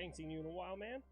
ain't seen you in a while, man.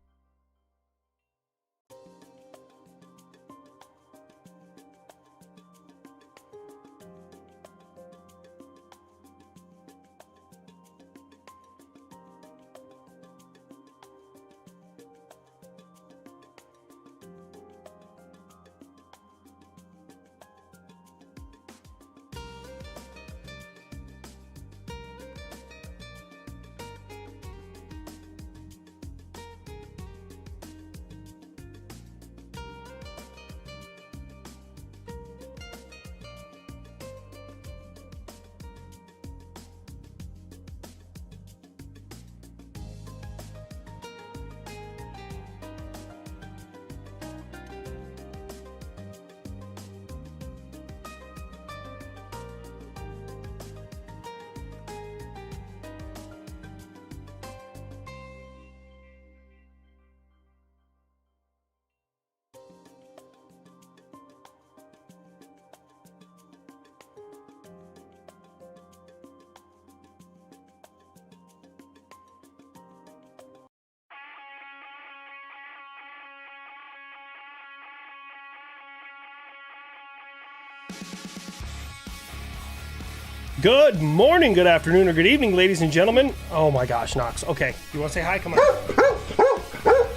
Good morning, good afternoon, or good evening, ladies and gentlemen. Oh my gosh, Knox. Okay, you want to say hi? Come on.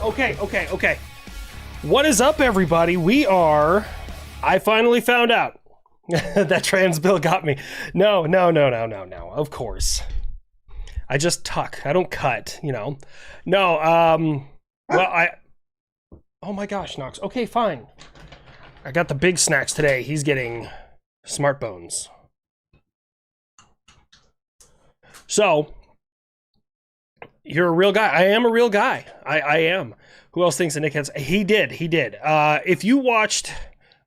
Okay. What is up, everybody? I finally found out. That trans bill got me. No. Of course. I just tuck. I don't cut, you know. No, oh my gosh, Knox. Okay, fine. I got the big snacks today. He's getting Smart Bones. So, you're a real guy. I am a real guy. I am. Who else thinks that Nick has... He did. If you watched...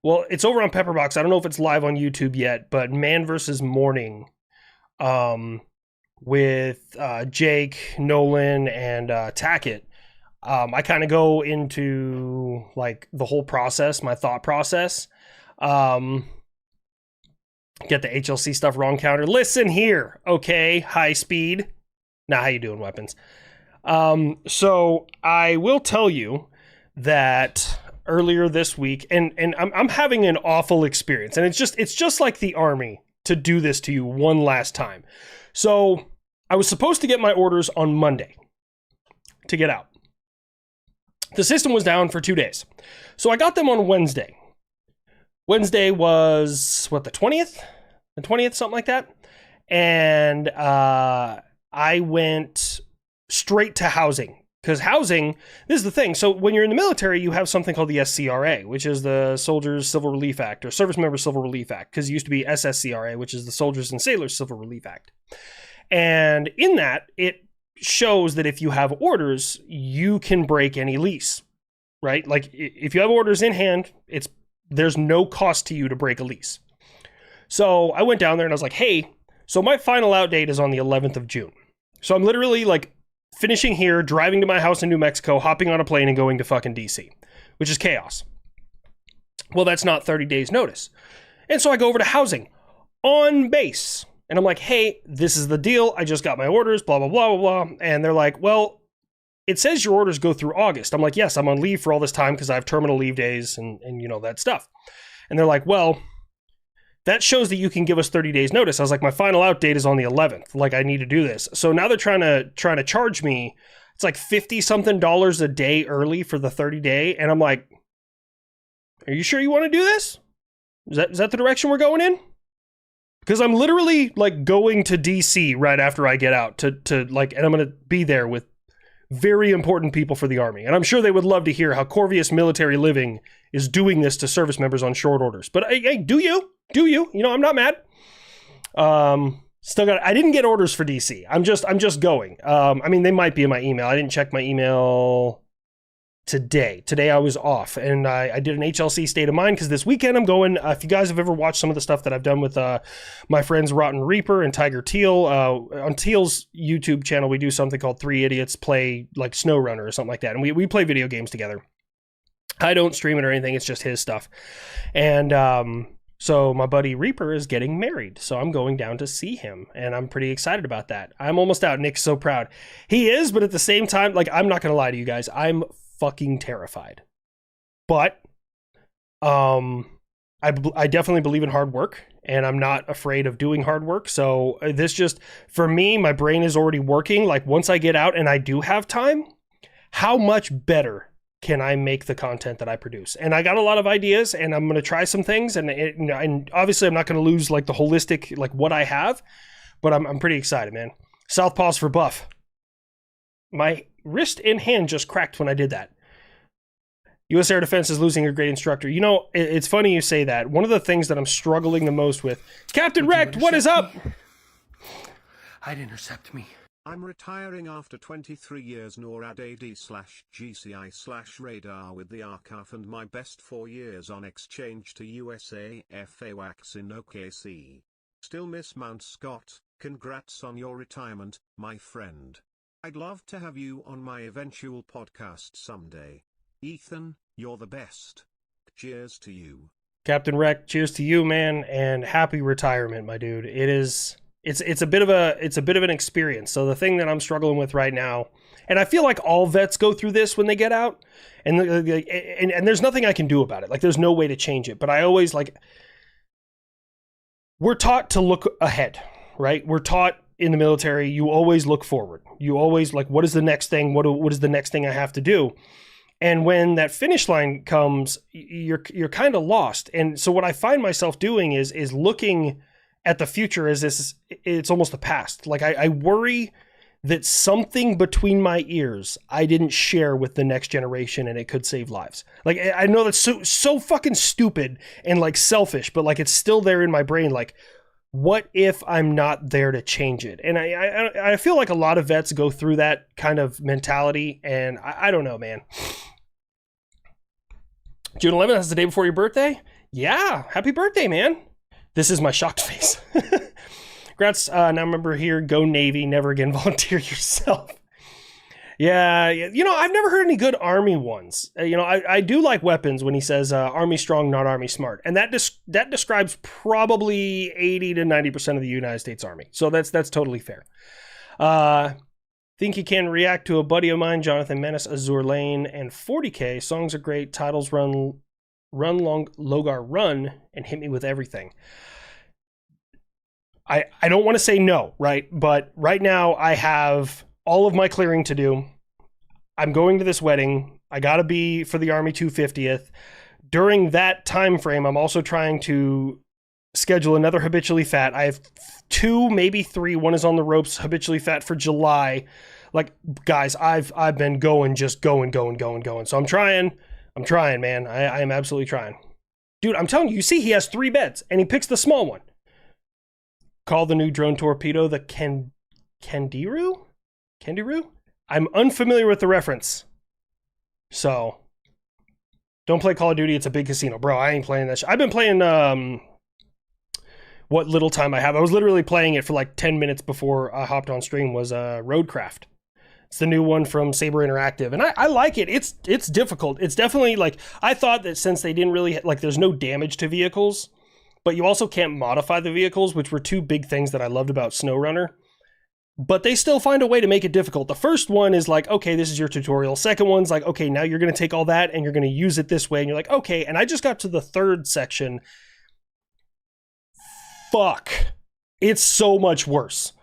Well, it's over on Pepperbox. I don't know if it's live on YouTube yet, but Man vs. Morning with Jake, Nolan, and Tackett. I kind of go into, like, the whole process, my thought process. Get the HLC stuff wrong counter. Listen here, okay? High speed. Now, how you doing, weapons? So I will tell you that earlier this week, and I'm having an awful experience, and it's just like the Army to do this to you one last time. So I was supposed to get my orders on Monday to get out. The system was down for 2 days. So I got them on Wednesday. Wednesday was, what, the 20th? The 20th, something like that. And I went straight to housing. Because housing, this is the thing. So when you're in the military, you have something called the SCRA, which is the Soldiers Civil Relief Act, or Service Member Civil Relief Act, because it used to be SSCRA, which is the Soldiers and Sailors Civil Relief Act. And in that, it shows that if you have orders, you can break any lease, right? Like, if you have orders in hand, there's no cost to you to break a lease. So I went down there and I was like, hey, so my final out date is on the 11th of June. So I'm literally like finishing here, driving to my house in New Mexico, hopping on a plane and going to fucking DC, which is chaos. Well, that's not 30 days notice. And so I go over to housing on base and I'm like, hey, this is the deal. I just got my orders, blah, blah, blah, blah, blah. And they're like, well, it says your orders go through August. I'm like, yes, I'm on leave for all this time because I have terminal leave days and you know, that stuff. And they're like, well, that shows that you can give us 30 days notice. I was like, my final out date is on the 11th. Like, I need to do this. So now they're trying to charge me. It's like $50 something a day early for the 30 day. And I'm like, are you sure you want to do this? Is that the direction we're going in? Because I'm literally like going to DC right after I get out to like, and I'm going to be there with very important people for the Army. And I'm sure they would love to hear how Corvius Military Living is doing this to service members on short orders. But hey, do you? You know, I'm not mad. I didn't get orders for DC. I'm just going. I mean, they might be in my email. I didn't check my email today. Today I was off and I did an HLC State of Mind because this weekend I'm going, if you guys have ever watched some of the stuff that I've done with my friends Rotten Reaper and Tiger Teal, on Teal's YouTube channel, we do something called Three Idiots Play like SnowRunner or something like that. And we play video games together. I don't stream it or anything. It's just his stuff. And So my buddy Reaper is getting married. So I'm going down to see him, and I'm pretty excited about that. I'm almost out. Nick's so proud. He is, but at the same time, like, I'm not going to lie to you guys. I'm fucking terrified. But I definitely believe in hard work, and I'm not afraid of doing hard work. So this just, for me, my brain is already working. Like, once I get out and I do have time, how much better can I make the content that I produce? And I got a lot of ideas, and I'm going to try some things. And obviously I'm not going to lose like the holistic, like what I have, but I'm pretty excited, man. Southpaws for buff. My wrist and hand just cracked when I did that. U.S. Air Defense is losing a great instructor. You know, it's funny you say that. One of the things that I'm struggling the most with, Captain Wrecked, what is up? I'd intercept me. I'm retiring after 23 years NORAD AD/GCI/radar with the Arcaf and my best 4 years on exchange to USA FAWACS in OKC. Still miss Mount Scott. Congrats on your retirement, my friend. I'd love to have you on my eventual podcast someday. Ethan, you're the best. Cheers to you. Captain Wreck, cheers to you, man, and happy retirement, my dude. It's a bit of an experience. So the thing that I'm struggling with right now, and I feel like all vets go through this when they get out, and there's nothing I can do about it. Like, there's no way to change it. But I always, like, we're taught to look ahead, right? We're taught in the military, you always look forward. You always, like, what is the next thing? What is the next thing I have to do? And when that finish line comes, you're kind of lost. And so what I find myself doing is looking at the future as it's almost the past. Like, I worry that something between my ears I didn't share with the next generation, and it could save lives. Like, I know that's so fucking stupid and like selfish, but like, it's still there in my brain. Like, what if I'm not there to change it? And I feel like a lot of vets go through that kind of mentality, and I don't know, man. June 11th, that's the day before your birthday? Yeah, happy birthday, man. This is my shocked face. Congrats, now remember here, go Navy, never again volunteer yourself. Yeah, you know, I've never heard any good Army ones. You know, I do like Weapons when he says Army strong, not Army smart. And that describes probably 80 to 90% of the United States Army. So that's totally fair. Think you can react to a buddy of mine, Jonathan Menace, Azure Lane, and 40K. Songs are great. Titles run long, Logar run, and hit me with everything. I don't want to say no, right? But right now I have all of my clearing to do. I'm going to this wedding. I got to be for the Army 250th. During that time frame, I'm also trying to schedule another Habitually Fat. I have 2, maybe 3. One is on the ropes, Habitually Fat for July. Like, guys, I've been going. So I'm trying, man. I am absolutely trying. Dude, I'm telling you, you see he has 3 beds, and he picks the small one. Call the new drone torpedo the Candiru? I'm unfamiliar with the reference. So, don't play Call of Duty. It's a big casino. Bro, I ain't playing that. I've been playing what little time I have. I was literally playing it for like 10 minutes before I hopped on stream was Roadcraft. It's the new one from Saber Interactive. And I like it. It's difficult. It's definitely like, I thought that since they didn't really, like, there's no damage to vehicles, but you also can't modify the vehicles, which were 2 big things that I loved about SnowRunner. But they still find a way to make it difficult. The first one is like, okay, this is your tutorial. Second one's like, okay, now you're going to take all that and you're going to use it this way. And you're like, okay. And I just got to the 3rd section. Fuck. It's so much worse.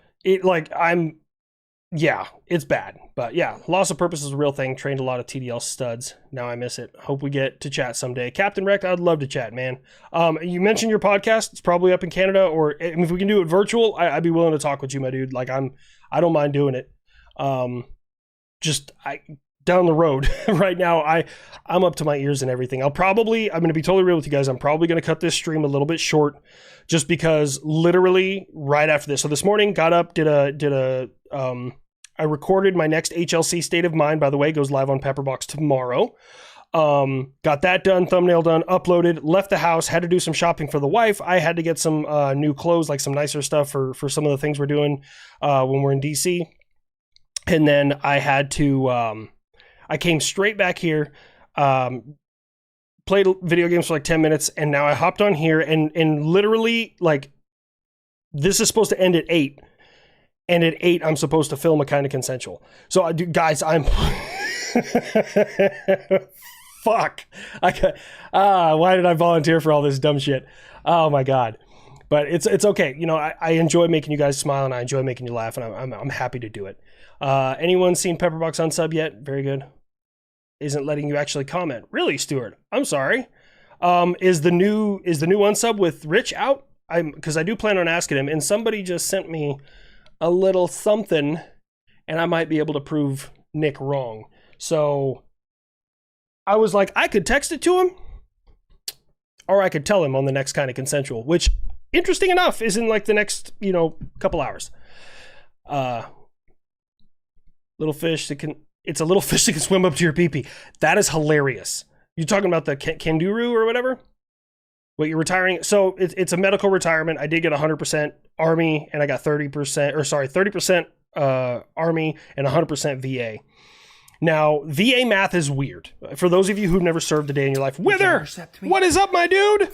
Yeah, it's bad. But yeah, loss of purpose is a real thing. Trained a lot of TDL studs. Now I miss it. Hope we get to chat someday. Captain Wreck, I'd love to chat, man. You mentioned your podcast. It's probably up in Canada, or if we can do it virtual, I'd be willing to talk with you, my dude. Like, I don't mind doing it. Down the road right now, I'm up to my ears and everything. I'm going to be totally real with you guys. I'm probably going to cut this stream a little bit short, just because literally right after this. So this morning, got up, I recorded my next HLC State of Mind, by the way, goes live on Pepperbox tomorrow. Got that done, thumbnail done, uploaded, left the house, had to do some shopping for the wife. I had to get some new clothes, like some nicer stuff for some of the things we're doing when we're in DC. And then I had to, I came straight back here, played video games for like 10 minutes, and now I hopped on here, and literally, like, this is supposed to end at 8. And at 8, I'm supposed to film a kind of consensual. So, guys, I'm... Fuck. Why did I volunteer for all this dumb shit? Oh, my God. But it's okay. You know, I enjoy making you guys smile, and I enjoy making you laugh, and I'm happy to do it. Anyone seen Pepperbox unsub yet? Very good. Isn't letting you actually comment. Really, Stuart? I'm sorry. Is the new unsub with Rich out? Because I do plan on asking him, and somebody just sent me a little something, and I might be able to prove Nick wrong. So I was like, I could text it to him, or I could tell him on the next kind of consensual, which, interesting enough, is in like the next, couple hours. Little fish that can... It's a little fish that can swim up to your pee-pee. That is hilarious. You talking about the Kenduru or whatever? What, you're retiring? So it's a medical retirement. I did get 100% Army, and I got 30% Army and 100% VA. Now, VA math is weird. For those of you who've never served a day in your life, Wither, what is up, my dude?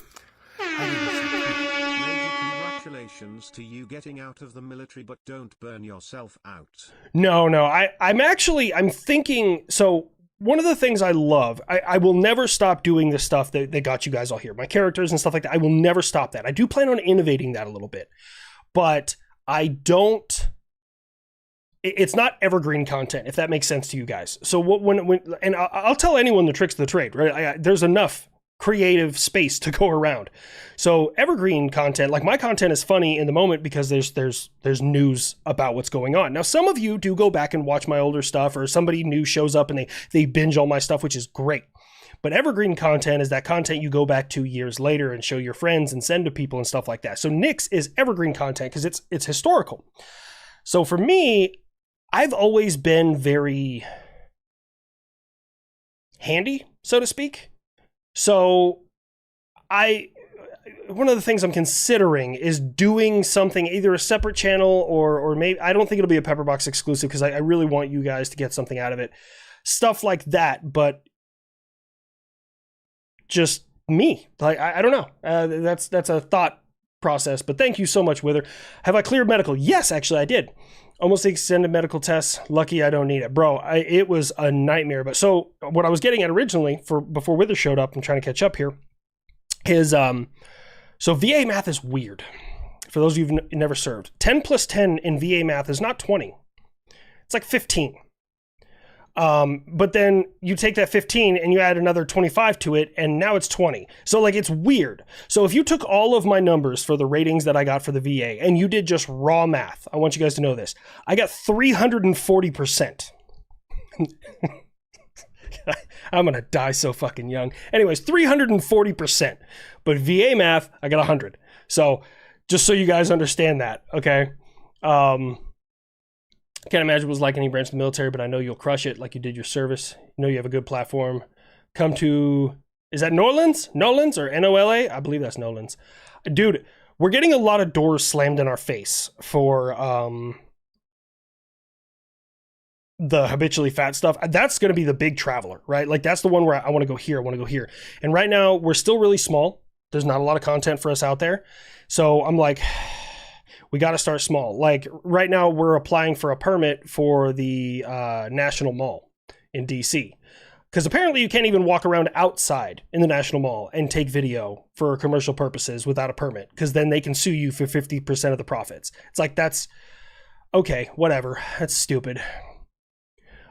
Congratulations to you getting out of the military, but don't burn yourself out. No, I'm thinking, so one of the things I love, I will never stop doing the stuff that got you guys all here. My characters and stuff like that, I will never stop that. I do plan on innovating that a little bit, but it's not evergreen content, if that makes sense to you guys. So and I'll tell anyone the tricks of the trade, right? There's enough creative space to go around. So evergreen content, like my content, is funny in the moment because there's news about what's going on. Now, some of you do go back and watch my older stuff, or somebody new shows up and they binge all my stuff, which is great. But evergreen content is that content you go back to years later and show your friends and send to people and stuff like that. So Nick's is evergreen content because it's historical. So for me, I've always been very handy, so to speak. So one of the things I'm considering is doing something, either a separate channel or maybe, I don't think it'll be a Pepperbox exclusive because I really want you guys to get something out of it. Stuff like that, but just me. Like, I don't know. That's a thought process, but thank you so much, Wither. Have I cleared medical? Yes, actually I did. Almost extended medical tests. Lucky I don't need it. Bro, it was a nightmare. But so what I was getting at originally before Wither showed up, I'm trying to catch up here, is so VA math is weird. For those of you who've never served, 10 plus 10 in VA math is not 20. It's like 15. But then you take that 15 and you add another 25 to it, and now it's 20. So like, it's weird. So if you took all of my numbers for the ratings that I got for the VA and you did just raw math, I want you guys to know this. I got 340%. I'm going to die so fucking young. Anyways, 340%. But VA math, I got 100. So just so you guys understand that, okay? I can't imagine what it was like any branch of the military, but I know you'll crush it like you did your service. You know you have a good platform. Come to, is that Norlands? Nolans or N-O-L-A? I believe that's Nolans. Dude, we're getting a lot of doors slammed in our face for the habitually fat stuff. That's going to be the big traveler, right? Like, that's the one where I want to go here, I want to go here. And right now, we're still really small. There's not a lot of content for us out there. So I'm like, we got to start small. Like, right now, we're applying for a permit for the National Mall in DC. Because apparently you can't even walk around outside in the National Mall and take video for commercial purposes without a permit. Because then they can sue you for 50% of the profits. It's like, that's... okay, whatever. That's stupid.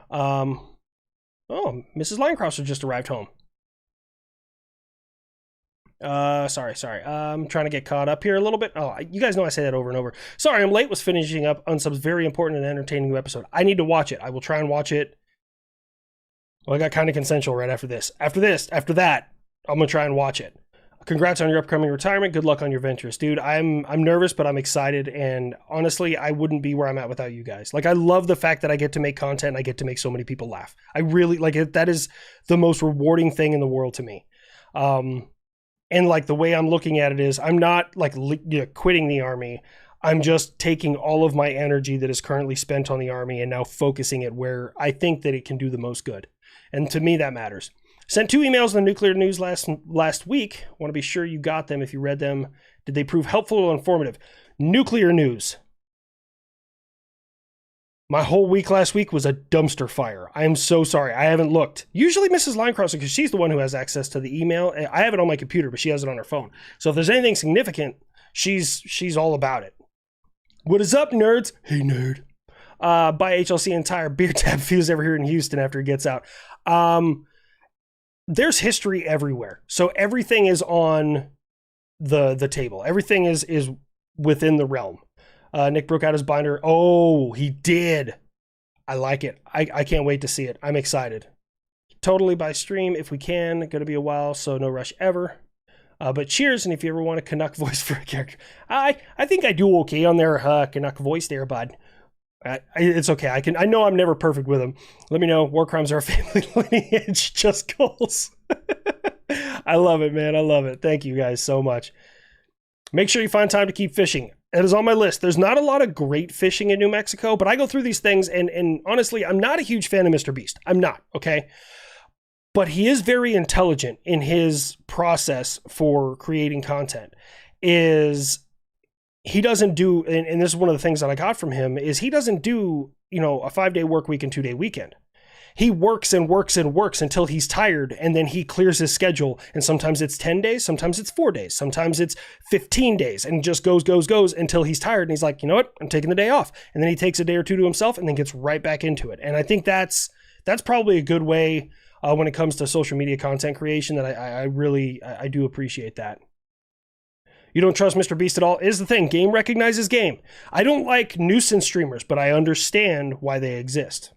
Oh, Mrs. Linecrosser just arrived home. Sorry. I'm trying to get caught up here a little bit. Oh, you guys know I say that over and over. Sorry, I'm late. Was finishing up Unsub's very important and entertaining new episode. I need to watch it. I will try and watch it. Well, I got kind of consensual right after this. After that, I'm gonna try and watch it. Congrats on your upcoming retirement. Good luck on your ventures, dude. I'm nervous, but I'm excited. And honestly, I wouldn't be where I'm at without you guys. Like, I love the fact that I get to make content and I get to make so many people laugh. I really like it. That is the most rewarding thing in the world to me. And like, the way I'm looking at it is, I'm not like quitting the Army. I'm just taking all of my energy that is currently spent on the Army and now focusing it where I think that it can do the most good. And to me, that matters. Sent 2 emails on the nuclear news last week. Want to be sure you got them if you read them. Did they prove helpful or informative? Nuclear news. My whole week last week was a dumpster fire. I am so sorry. I haven't looked. Usually Mrs. Linecrosser, because she's the one who has access to the email. I have it on my computer, but she has it on her phone. So if there's anything significant, she's all about it. What is up, nerds? Hey, nerd. Buy HLC entire beer tab if he was ever here in Houston after he gets out. There's history everywhere. So everything is on the table. Everything is within the realm. Nick broke out his binder. Oh, he did. I like it. I can't wait to see it. I'm excited. Totally by stream if we can. Going to be a while, so no rush ever. But cheers, and if you ever want a Canuck voice for a character, I think I do okay on their Canuck voice there, bud. It's okay. I know I'm never perfect with them. Let me know. War crimes are a family lineage. Just goals. I love it, man. I love it. Thank you guys so much. Make sure you find time to keep fishing. It is on my list. There's not a lot of great fishing in New Mexico, but I go through these things, and honestly, I'm not a huge fan of Mr. Beast. I'm not, okay? But he is very intelligent in his process for creating content. He doesn't do, and this is one of the things that I got from him, is he doesn't do, a 5-day work week and 2-day weekend. He works and works and works until he's tired, and then he clears his schedule. And sometimes it's 10 days, sometimes it's 4 days, sometimes it's 15 days, and just goes until he's tired. And he's like, you know what? I'm taking the day off. And then he takes a day or two to himself and then gets right back into it. And I think that's probably a good way when it comes to social media content creation that I really do appreciate that. You don't trust Mr. Beast at all is the thing. Game recognizes game. I don't like nuisance streamers, but I understand why they exist.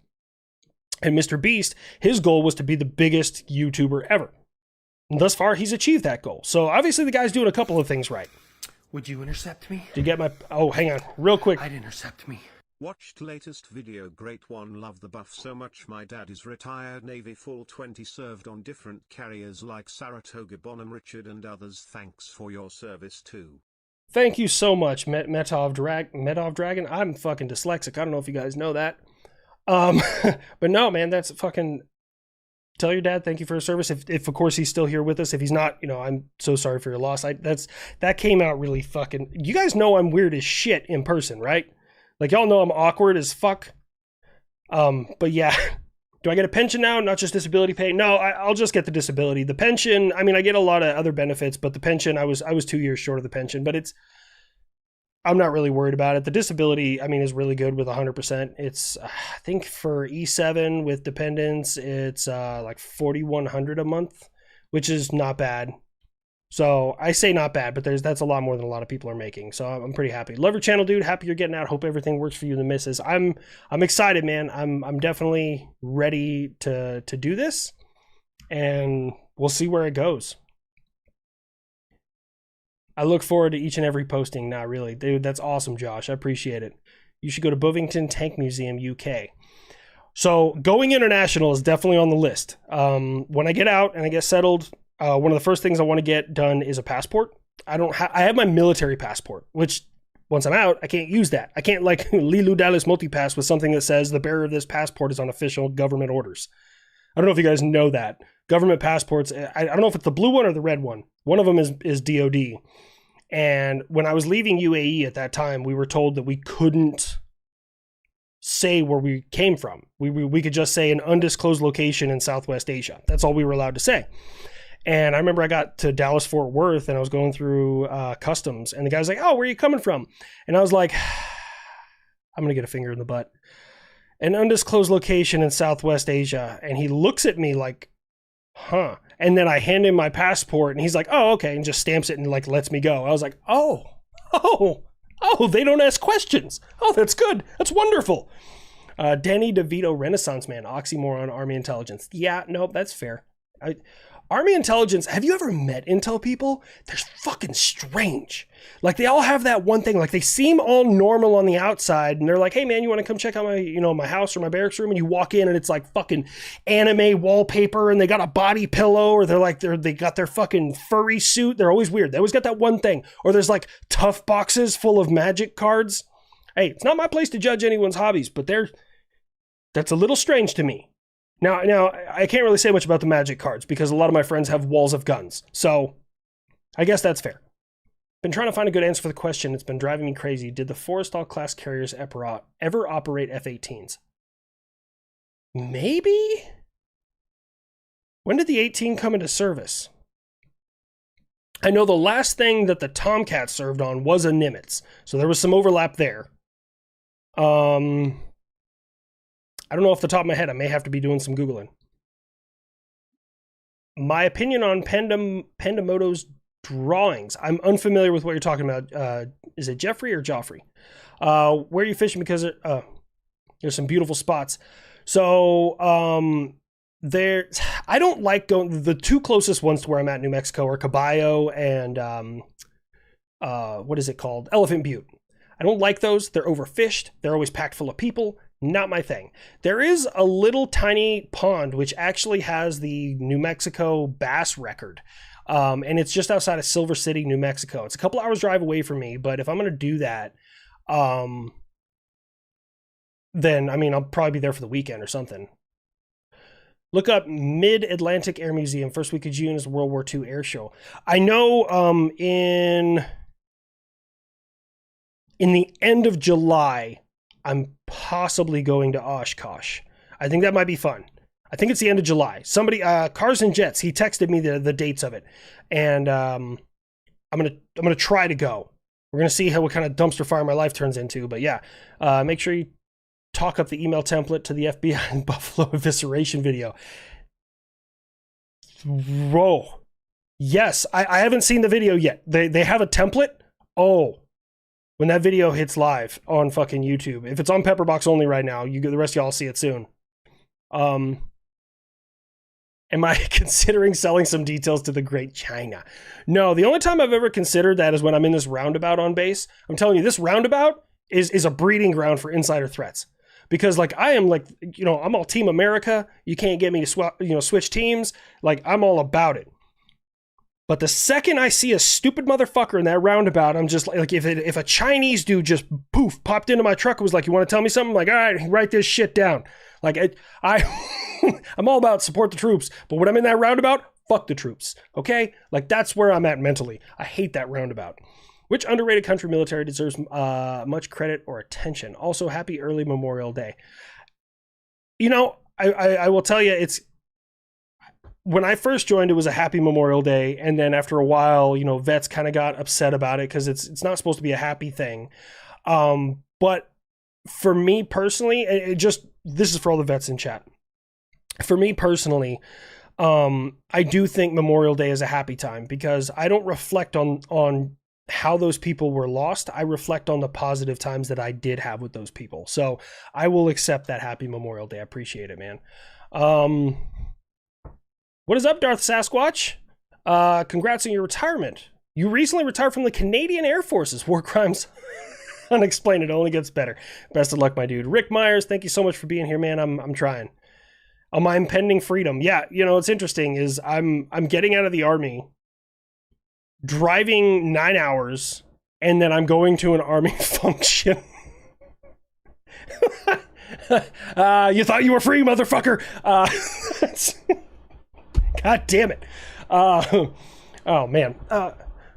And Mr. Beast, his goal was to be the biggest YouTuber ever. And thus far, he's achieved that goal. So obviously the guy's doing a couple of things right. Would you intercept me? Did you get my... Oh, hang on. Real quick. I'd intercept me. Watched latest video. Great one. Love the buff so much. My dad is retired Navy full 20, served on different carriers like Saratoga, Bonham, Richard and others. Thanks for your service too. Thank you so much, Metov Dragon. I'm fucking dyslexic. I don't know if you guys know that. But no, man, that's fucking... Tell your dad thank you for his service. If of course he's still here with us. If he's not, I'm so sorry for your loss. That came out really fucking... You guys know I'm weird as shit in person, right? Like, y'all know I'm awkward as fuck. But yeah, do I get a pension now? Not just disability pay? No, I'll just get the disability. The pension, I mean, I get a lot of other benefits, but the pension, I was 2 years short of the pension, but I'm not really worried about it. The disability, I mean, is really good with 100%. It's, I think for E7 with dependents, it's like $4,100 a month, which is not bad. So I say not bad, but that's a lot more than a lot of people are making. So I'm pretty happy. Love your channel, dude. Happy you're getting out. Hope everything works for you and the missus. I'm excited, man. I'm definitely ready to do this, and we'll see where it goes. I look forward to each and every posting. Not really, dude. That's awesome, Josh. I appreciate it. You should go to Bovington Tank Museum, UK. So going international is definitely on the list. When I get out and I get settled, one of the first things I want to get done is a passport. I have my military passport, which once I'm out, I can't use that. I can't like Lilu Dallas multipass with something that says the bearer of this passport is on official government orders. I don't know if you guys know that. Government passports, I don't know if it's the blue one or the red one. One of them is DOD. And when I was leaving UAE at that time, we were told that we couldn't say where we came from. We could just say an undisclosed location in Southwest Asia. That's all we were allowed to say. And I remember I got to Dallas Fort Worth and I was going through customs, and the guy was like, "Oh, where are you coming from?" And I was like, I'm gonna get a finger in the butt. An undisclosed location in Southwest Asia. And he looks at me like, huh. And then I hand him my passport and he's like, "Oh, okay," and just stamps it and like lets me go. I was like, oh, they don't ask questions. Oh, that's good. That's wonderful. Danny DeVito, Renaissance Man, oxymoron, Army intelligence. Yeah, nope, that's fair. Army intelligence, have you ever met intel people? They're fucking strange. Like, they all have that one thing. Like, they seem all normal on the outside, and they're like, "Hey, man, you want to come check out my, my house or my barracks room?" And you walk in, and it's like fucking anime wallpaper, and they got a body pillow, or they got their fucking furry suit. They're always weird. They always got that one thing. Or there's like tough boxes full of magic cards. Hey, it's not my place to judge anyone's hobbies, but that's a little strange to me. Now, I can't really say much about the Magic cards because a lot of my friends have walls of guns. So, I guess that's fair. Been trying to find a good answer for the question. It's been driving me crazy. Did the Forrestal class carriers ever operate F-18s? Maybe? When did the 18 come into service? I know the last thing that the Tomcat served on was a Nimitz, so there was some overlap there. I don't know off the top of my head. I may have to be doing some Googling. My opinion on Pendamoto's drawings. I'm unfamiliar with what you're talking about. Is it Jeffrey or Joffrey? Where are you fishing? Because there's some beautiful spots. So I don't like going. The two closest ones to where I'm at in New Mexico are Caballo and what is it called? Elephant Butte. I don't like those. They're overfished. They're always packed full of people. Not my thing. There is a little tiny pond which actually has the New Mexico bass record. And it's just outside of Silver City, New Mexico. It's a couple hours drive away from me, but if I'm going to do that, then, I mean, I'll probably be there for the weekend or something. Look up Mid-Atlantic Air Museum. First week of June is World War II air show. I know in the end of July, I'm possibly going to Oshkosh. I think that might be fun. I think it's the end of July. Somebody, Cars and Jets, he texted me the dates of it. And I'm gonna try to go. We're gonna see what kind of dumpster fire my life turns into. But yeah, make sure you talk up the email template to the FBI and Buffalo evisceration video. Whoa. Yes, I haven't seen the video yet. They have a template? Oh. When that video hits live on fucking YouTube. If it's on Pepperbox only right now, the rest of y'all will see it soon. Am I considering selling some details to the Great China? No, the only time I've ever considered that is when I'm in this roundabout on base. I'm telling you, this roundabout is a breeding ground for insider threats. Because like I am like, I'm all Team America. You can't get me to switch teams. Like I'm all about it. But the second I see a stupid motherfucker in that roundabout, I'm just like, if a Chinese dude just poof popped into my truck and was like, "You want to tell me something?" I'm like, all right, write this shit down. Like I'm all about support the troops, but when I'm in that roundabout, fuck the troops. Okay, like that's where I'm at mentally. I hate that roundabout. Which underrated country military deserves much credit or attention? Also, happy early Memorial Day. I will tell you, when I first joined, it was a happy Memorial Day, and then after a while, vets kind of got upset about it because it's not supposed to be a happy thing. But for me personally, this is for all the vets in chat. For me personally, I do think Memorial Day is a happy time because I don't reflect on how those people were lost. I reflect on the positive times that I did have with those people. So I will accept that happy Memorial Day. I appreciate it, man. What is up, Darth Sasquatch? Congrats on your retirement. You recently retired from the Canadian Air Force's war crimes. Unexplained. It only gets better. Best of luck, my dude. Rick Myers, thank you so much for being here, man. I'm trying. On my impending freedom. Yeah, what's interesting is I'm getting out of the Army, driving 9 hours, and then I'm going to an Army function. You thought you were free, motherfucker. God damn it. Oh, man.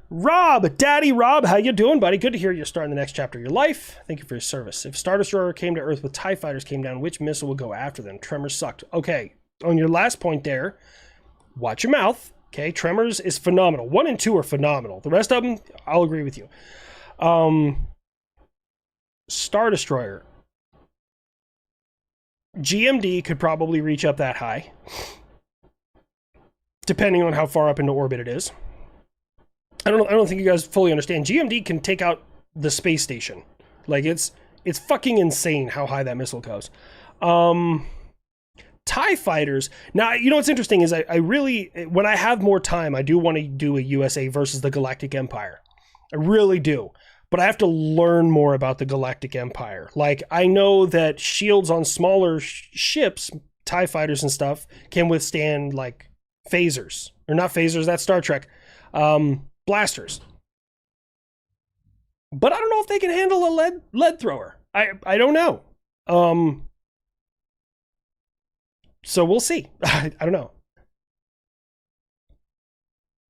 Rob, Daddy Rob, how you doing, buddy? Good to hear you're starting the next chapter of your life. Thank you for your service. If Star Destroyer came to Earth with TIE fighters came down, which missile would go after them? Tremors sucked. Okay, on your last point there, watch your mouth. Okay, Tremors is phenomenal. 1 and 2 are phenomenal. The rest of them, I'll agree with you. Star Destroyer. GMD could probably reach up that high, depending on how far up into orbit it is. I don't think you guys fully understand. GMD can take out the space station. Like it's fucking insane how high that missile goes. TIE fighters. Now, what's interesting is I really, when I have more time, I do want to do a USA versus the Galactic Empire. I really do. But I have to learn more about the Galactic Empire. Like, I know that shields on smaller ships, TIE fighters and stuff, can withstand, like, phasers. Or not phasers, that's Star Trek. Blasters. But I don't know if they can handle a lead thrower. I don't know. So we'll see. I don't know.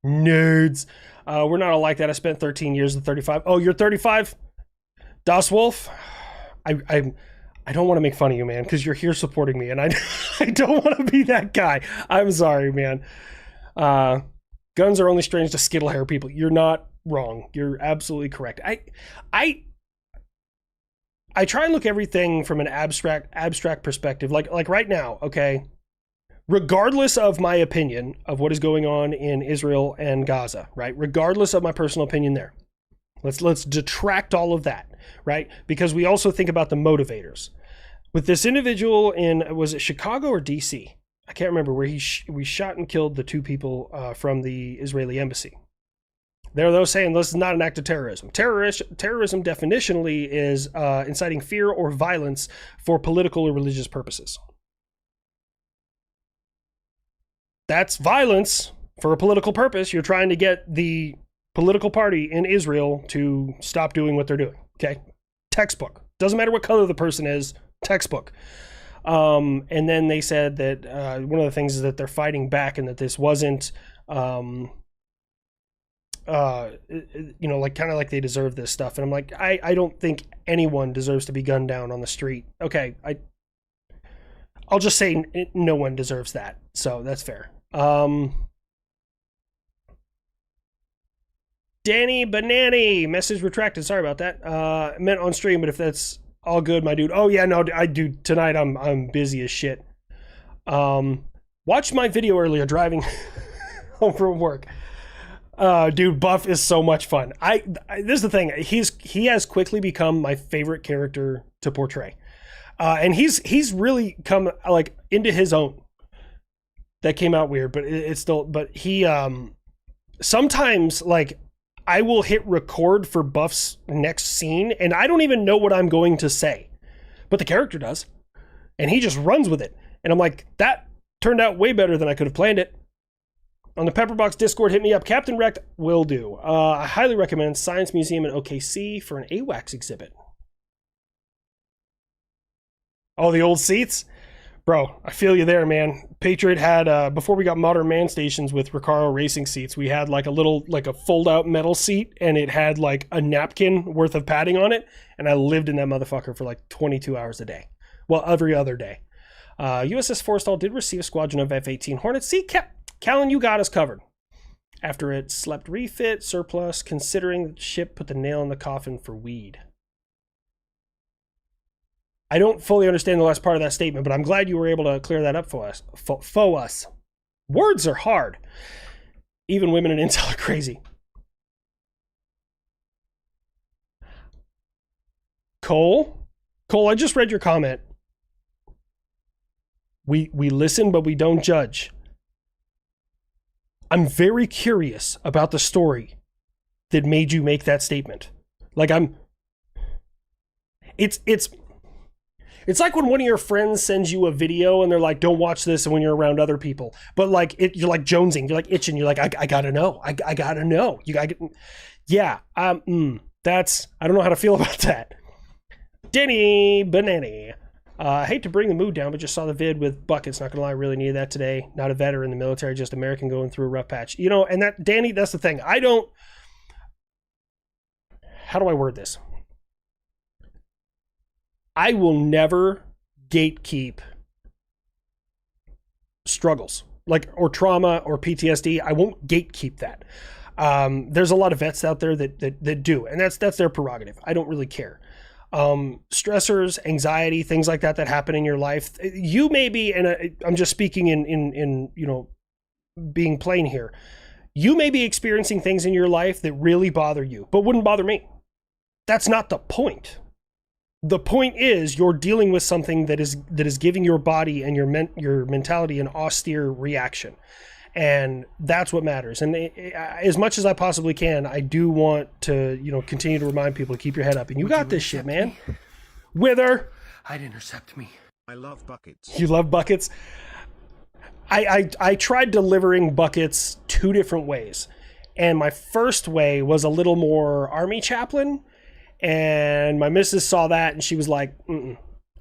Nerds. We're not all like that. I spent 13 years at 35. Oh, you're 35? Das Wolf? I don't want to make fun of you, man, because you're here supporting me, and I don't want to be that guy. I'm sorry, man. Guns are only strange to skittle hair people. You're not wrong. You're absolutely correct. I try and look everything from an abstract perspective. Like right now, okay? Regardless of my opinion of what is going on in Israel and Gaza, right? Regardless of my personal opinion there. Let's detract all of that, right? Because we also think about the motivators. With this individual in, was it Chicago or DC? I can't remember, where we shot and killed the two people from the Israeli embassy. There are those saying this is not an act of terrorism. Terrorism definitionally is inciting fear or violence for political or religious purposes. That's violence for a political purpose. You're trying to get the political party in Israel to stop doing what they're doing. Okay? Textbook. Doesn't matter what color the person is. Textbook. And then they said that one of the things is that they're fighting back and that this wasn't, like kind of like they deserve this stuff. And I'm like, I don't think anyone deserves to be gunned down on the street. Okay. I'll just say no one deserves that. So that's fair. Danny Banani, message retracted. Sorry about that. Meant on stream, but if that's all good, my dude. Oh yeah, no, I do. Tonight I'm busy as shit. Watched my video earlier driving home from work. Dude, Buff is so much fun. This is the thing. He has quickly become my favorite character to portray. And he's really come like into his own. That came out weird, but it's still, but he, sometimes like I will hit record for Buff's next scene and I don't even know what I'm going to say, but the character does. And he just runs with it. And I'm like, that turned out way better than I could have planned it. On the Pepperbox Discord, hit me up. Captain Wrecked will do. I highly recommend Science Museum in OKC for an AWACS exhibit. Oh, the old seats? Bro, I feel you there, man. Patriot had, before we got modern man stations with Recaro racing seats, we had like a fold-out metal seat, and it had like a napkin worth of padding on it, and I lived in that motherfucker for like 22 hours a day. Well, every other day. USS Forrestal did receive a squadron of F-18 Hornets. See, Callan, you got us covered. After it slept refit, surplus, considering the ship put the nail in the coffin for weed. I don't fully understand the last part of that statement, but I'm glad you were able to clear that up for us. Words are hard. Even women in Intel are crazy. Cole, I just read your comment. We listen, but we don't judge. I'm very curious about the story that made you make that statement. Like it's like when one of your friends sends you a video and they're like, don't watch this, and when you're around other people. But like you're like jonesing, you're like itching, you're like, I gotta know. I gotta know. Yeah. That's, I don't know how to feel about that. Denny Banani. I hate to bring the mood down, but just saw the vid with buckets. Not gonna lie, I really needed that today. Not a veteran in the military, just American going through a rough patch. You know, and that, Danny, that's the thing. How do I word this? I will never gatekeep struggles, like, or trauma or PTSD. I won't gatekeep that. There's a lot of vets out there that do, and that's their prerogative. I don't really care. Stressors, anxiety, things like that happen in your life. You may be, and I'm just speaking in being plain here. You may be experiencing things in your life that really bother you, but wouldn't bother me. That's not the point. The point is you're dealing with something that is giving your body and your mentality an austere reaction. And that's what matters. And as much as I possibly can, I do want to, continue to remind people to keep your head up. And you got this shit, man. Wither. I'd intercept me. I love buckets. You love buckets? I tried delivering buckets two different ways. And my first way was a little more army chaplain. And my missus saw that and she was like,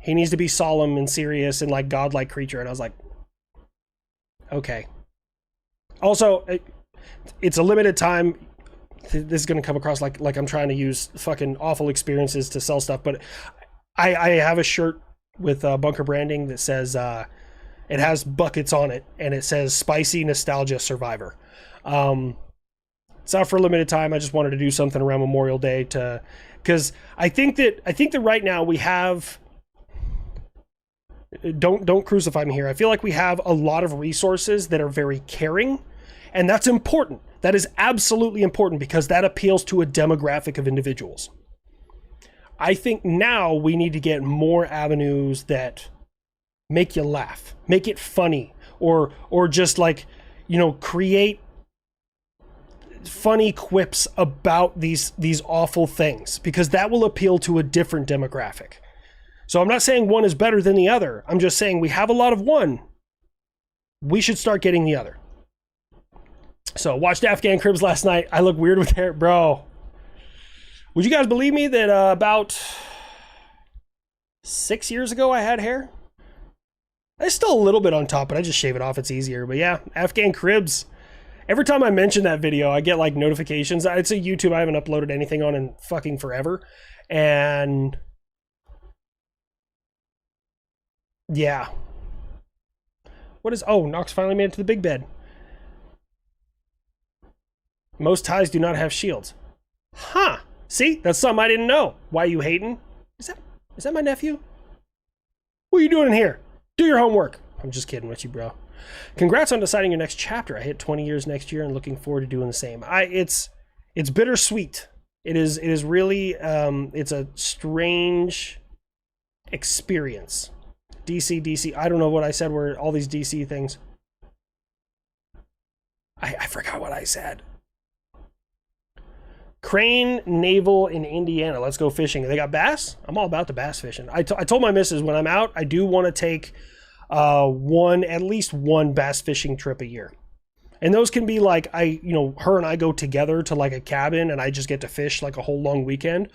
he needs to be solemn and serious and like godlike creature. And I was like, Okay. Also, it's a limited time. This is going to come across like I'm trying to use fucking awful experiences to sell stuff, but I have a shirt with Bunker branding that says it has buckets on it, and it says Spicy Nostalgia Survivor. It's out for a limited time. I just wanted to do something around Memorial Day because I think that right now we have. Don't crucify me here. I feel like we have a lot of resources that are very caring, and that's important. That is absolutely important because that appeals to a demographic of individuals. I think now we need to get more avenues that make you laugh, make it funny, or just like, create funny quips about these awful things, because that will appeal to a different demographic. So I'm not saying one is better than the other. I'm just saying we have a lot of one. We should start getting the other. So watched Afghan Cribs last night. I look weird with hair, bro. Would you guys believe me that about 6 years ago I had hair? It's still a little bit on top, but I just shave it off. It's easier. But yeah, Afghan Cribs. Every time I mention that video, I get like notifications. It's a YouTube I haven't uploaded anything on in fucking forever. And yeah. Nox finally made it to the big bed. Most ties do not have shields. Huh. See? That's something I didn't know. Why are you hating? Is that my nephew? What are you doing in here? Do your homework. I'm just kidding with you, bro. Congrats on deciding your next chapter. I hit 20 years next year and looking forward to doing the same. It's bittersweet. It is really it's a strange experience. DC. I don't know what I said were all these DC things. I forgot what I said. Crane Naval in Indiana. Let's go fishing. They got bass? I'm all about the bass fishing. I told my missus when I'm out, I do want to take at least one bass fishing trip a year. And those can be like, her and I go together to like a cabin and I just get to fish like a whole long weekend.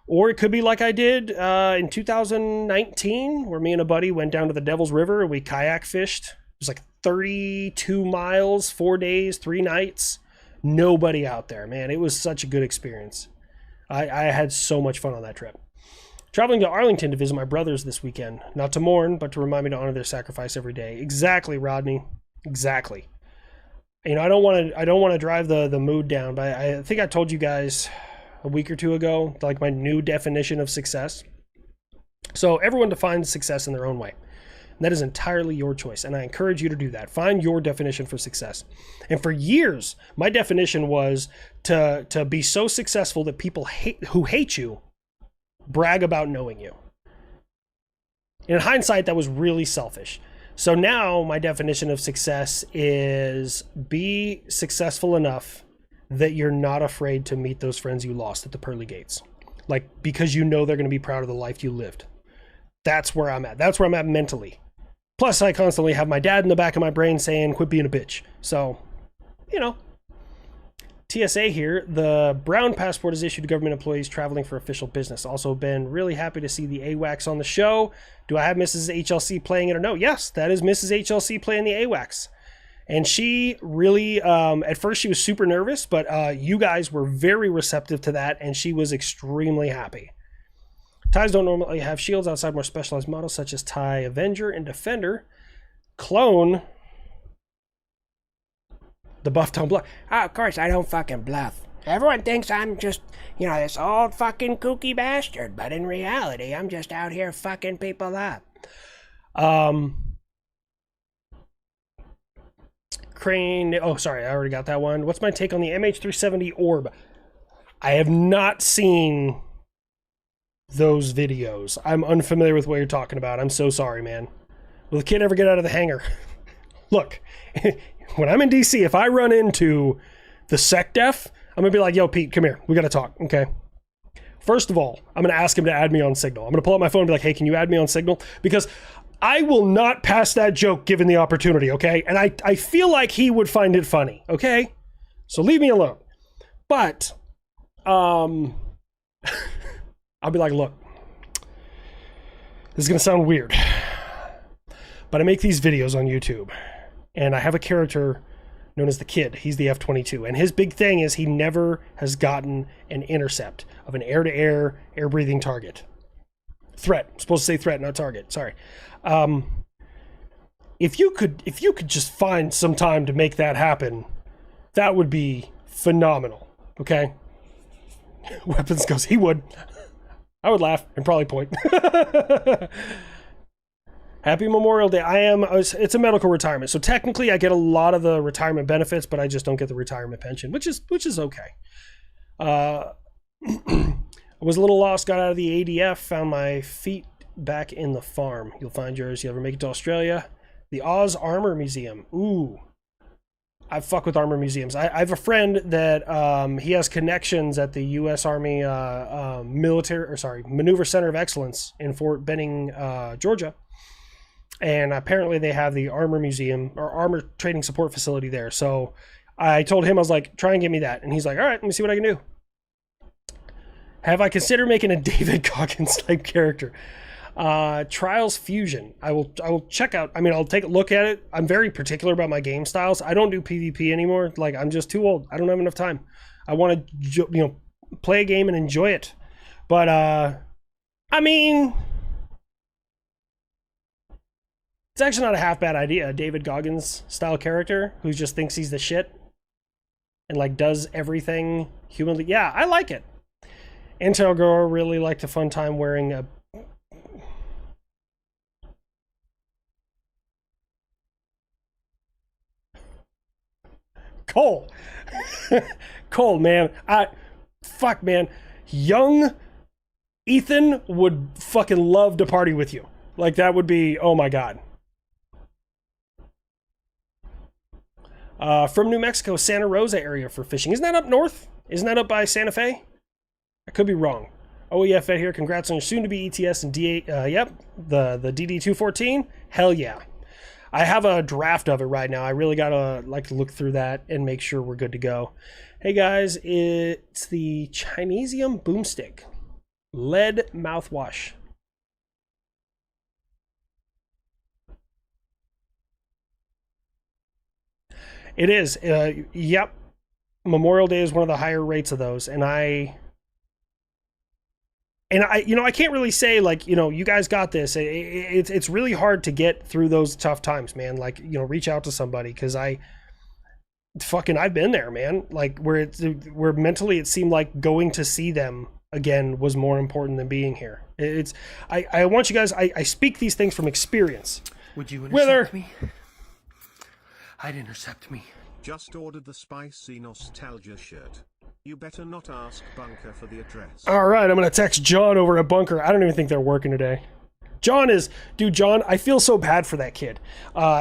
Or it could be like I did in 2019, where me and a buddy went down to the Devil's River and we kayak fished. It was like 32 miles, 4 days, 3 nights. Nobody out there, man. It was such a good experience. I had so much fun on that trip. Traveling to Arlington to visit my brothers this weekend. Not to mourn, but to remind me to honor their sacrifice every day. Exactly, Rodney. Exactly. I don't want to drive the mood down, but I think I told you guys a week or two ago, like my new definition of success. So everyone defines success in their own way. And that is entirely your choice, and I encourage you to do that. Find your definition for success. And for years, my definition was to be so successful that people who hate you brag about knowing you. In hindsight, that was really selfish. So now my definition of success is be successful enough that you're not afraid to meet those friends you lost at the pearly gates. Like, because you know they're going to be proud of the life you lived. That's where I'm at. That's where I'm at mentally. Plus, I constantly have my dad in the back of my brain saying, quit being a bitch. So, TSA here. The brown passport is issued to government employees traveling for official business. Also been really happy to see the AWACS on the show. Do I have Mrs. HLC playing it or no? Yes, that is Mrs. HLC playing the AWACS. And she really, at first she was super nervous, but you guys were very receptive to that, and she was extremely happy. Ties don't normally have shields outside more specialized models such as Tie Avenger and Defender. Clone. The buff don't bluff. Oh, of course, I don't fucking bluff. Everyone thinks I'm just, this old fucking kooky bastard, but in reality, I'm just out here fucking people up. Crane. Oh, sorry, I already got that one. What's my take on the MH370 Orb? I have not seen those videos. I'm unfamiliar with what you're talking about. I'm so sorry, man. Will the kid ever get out of the hangar? Look, when I'm in DC, if I run into the SecDef, I'm gonna be like, yo, Pete, come here. We gotta talk, okay? First of all, I'm gonna ask him to add me on Signal. I'm gonna pull out my phone and be like, hey, can you add me on Signal? Because I will not pass that joke given the opportunity, okay? And I feel like he would find it funny, okay? So leave me alone. But, I'll be like, look, this is gonna sound weird, but I make these videos on YouTube, And I have a character known as the Kid. He's the F-22. And his big thing is he never has gotten an intercept of an air-to-air, air-breathing target. Threat. I'm supposed to say threat, not target. Sorry. If you could just find some time to make that happen, that would be phenomenal. Okay? Weapons goes, he would. I would laugh and probably point. Happy Memorial Day. It's a medical retirement. So technically I get a lot of the retirement benefits, but I just don't get the retirement pension, which is okay. I was a little lost, got out of the ADF, found my feet back in the farm. You'll find yours. You ever make it to Australia? The Oz Armor Museum. Ooh. I fuck with armor museums. I have a friend that he has connections at the U.S. Army Maneuver Center of Excellence in Fort Benning, Georgia. And apparently they have the armor museum or armor training support facility there. So I told him, I was like, try and get me that. And he's like, all right, let me see what I can do. Have I considered making a David Goggins type character? Trials Fusion. I will check out. I mean, I'll take a look at it. I'm very particular about my game styles. I don't do PvP anymore. Like, I'm just too old. I don't have enough time. I want to, play a game and enjoy it. But, I mean, it's actually not a half bad idea. A David Goggins style character who just thinks he's the shit and like does everything humanly. Yeah, I like it. Intel Girl really liked a fun time wearing a Cole. Cole, man. Fuck, man. Young Ethan would fucking love to party with you. Like, that would be, oh my God. From New Mexico, Santa Rosa area for fishing. Isn't that up north? Isn't that up by Santa Fe? I could be wrong. OEF Ed here. Congrats on your soon-to-be ETS and D8. Yep, the DD214. Hell yeah. I have a draft of it right now. I really gotta to look through that and make sure we're good to go. Hey guys, it's the Chinesium Boomstick lead mouthwash. It is. Yep. Memorial Day is one of the higher rates of those, and I can't really say you guys got this. It's really hard to get through those tough times, man. Reach out to somebody, because I've been there, man. Like where mentally it seemed like going to see them again was more important than being here. I want you guys. I speak these things from experience. Would you intercept me? I'd intercept me. Just ordered the spicy nostalgia shirt. You better not ask Bunker for the address. All right, I'm going to text John over at Bunker. I don't even think they're working today. John, I feel so bad for that kid.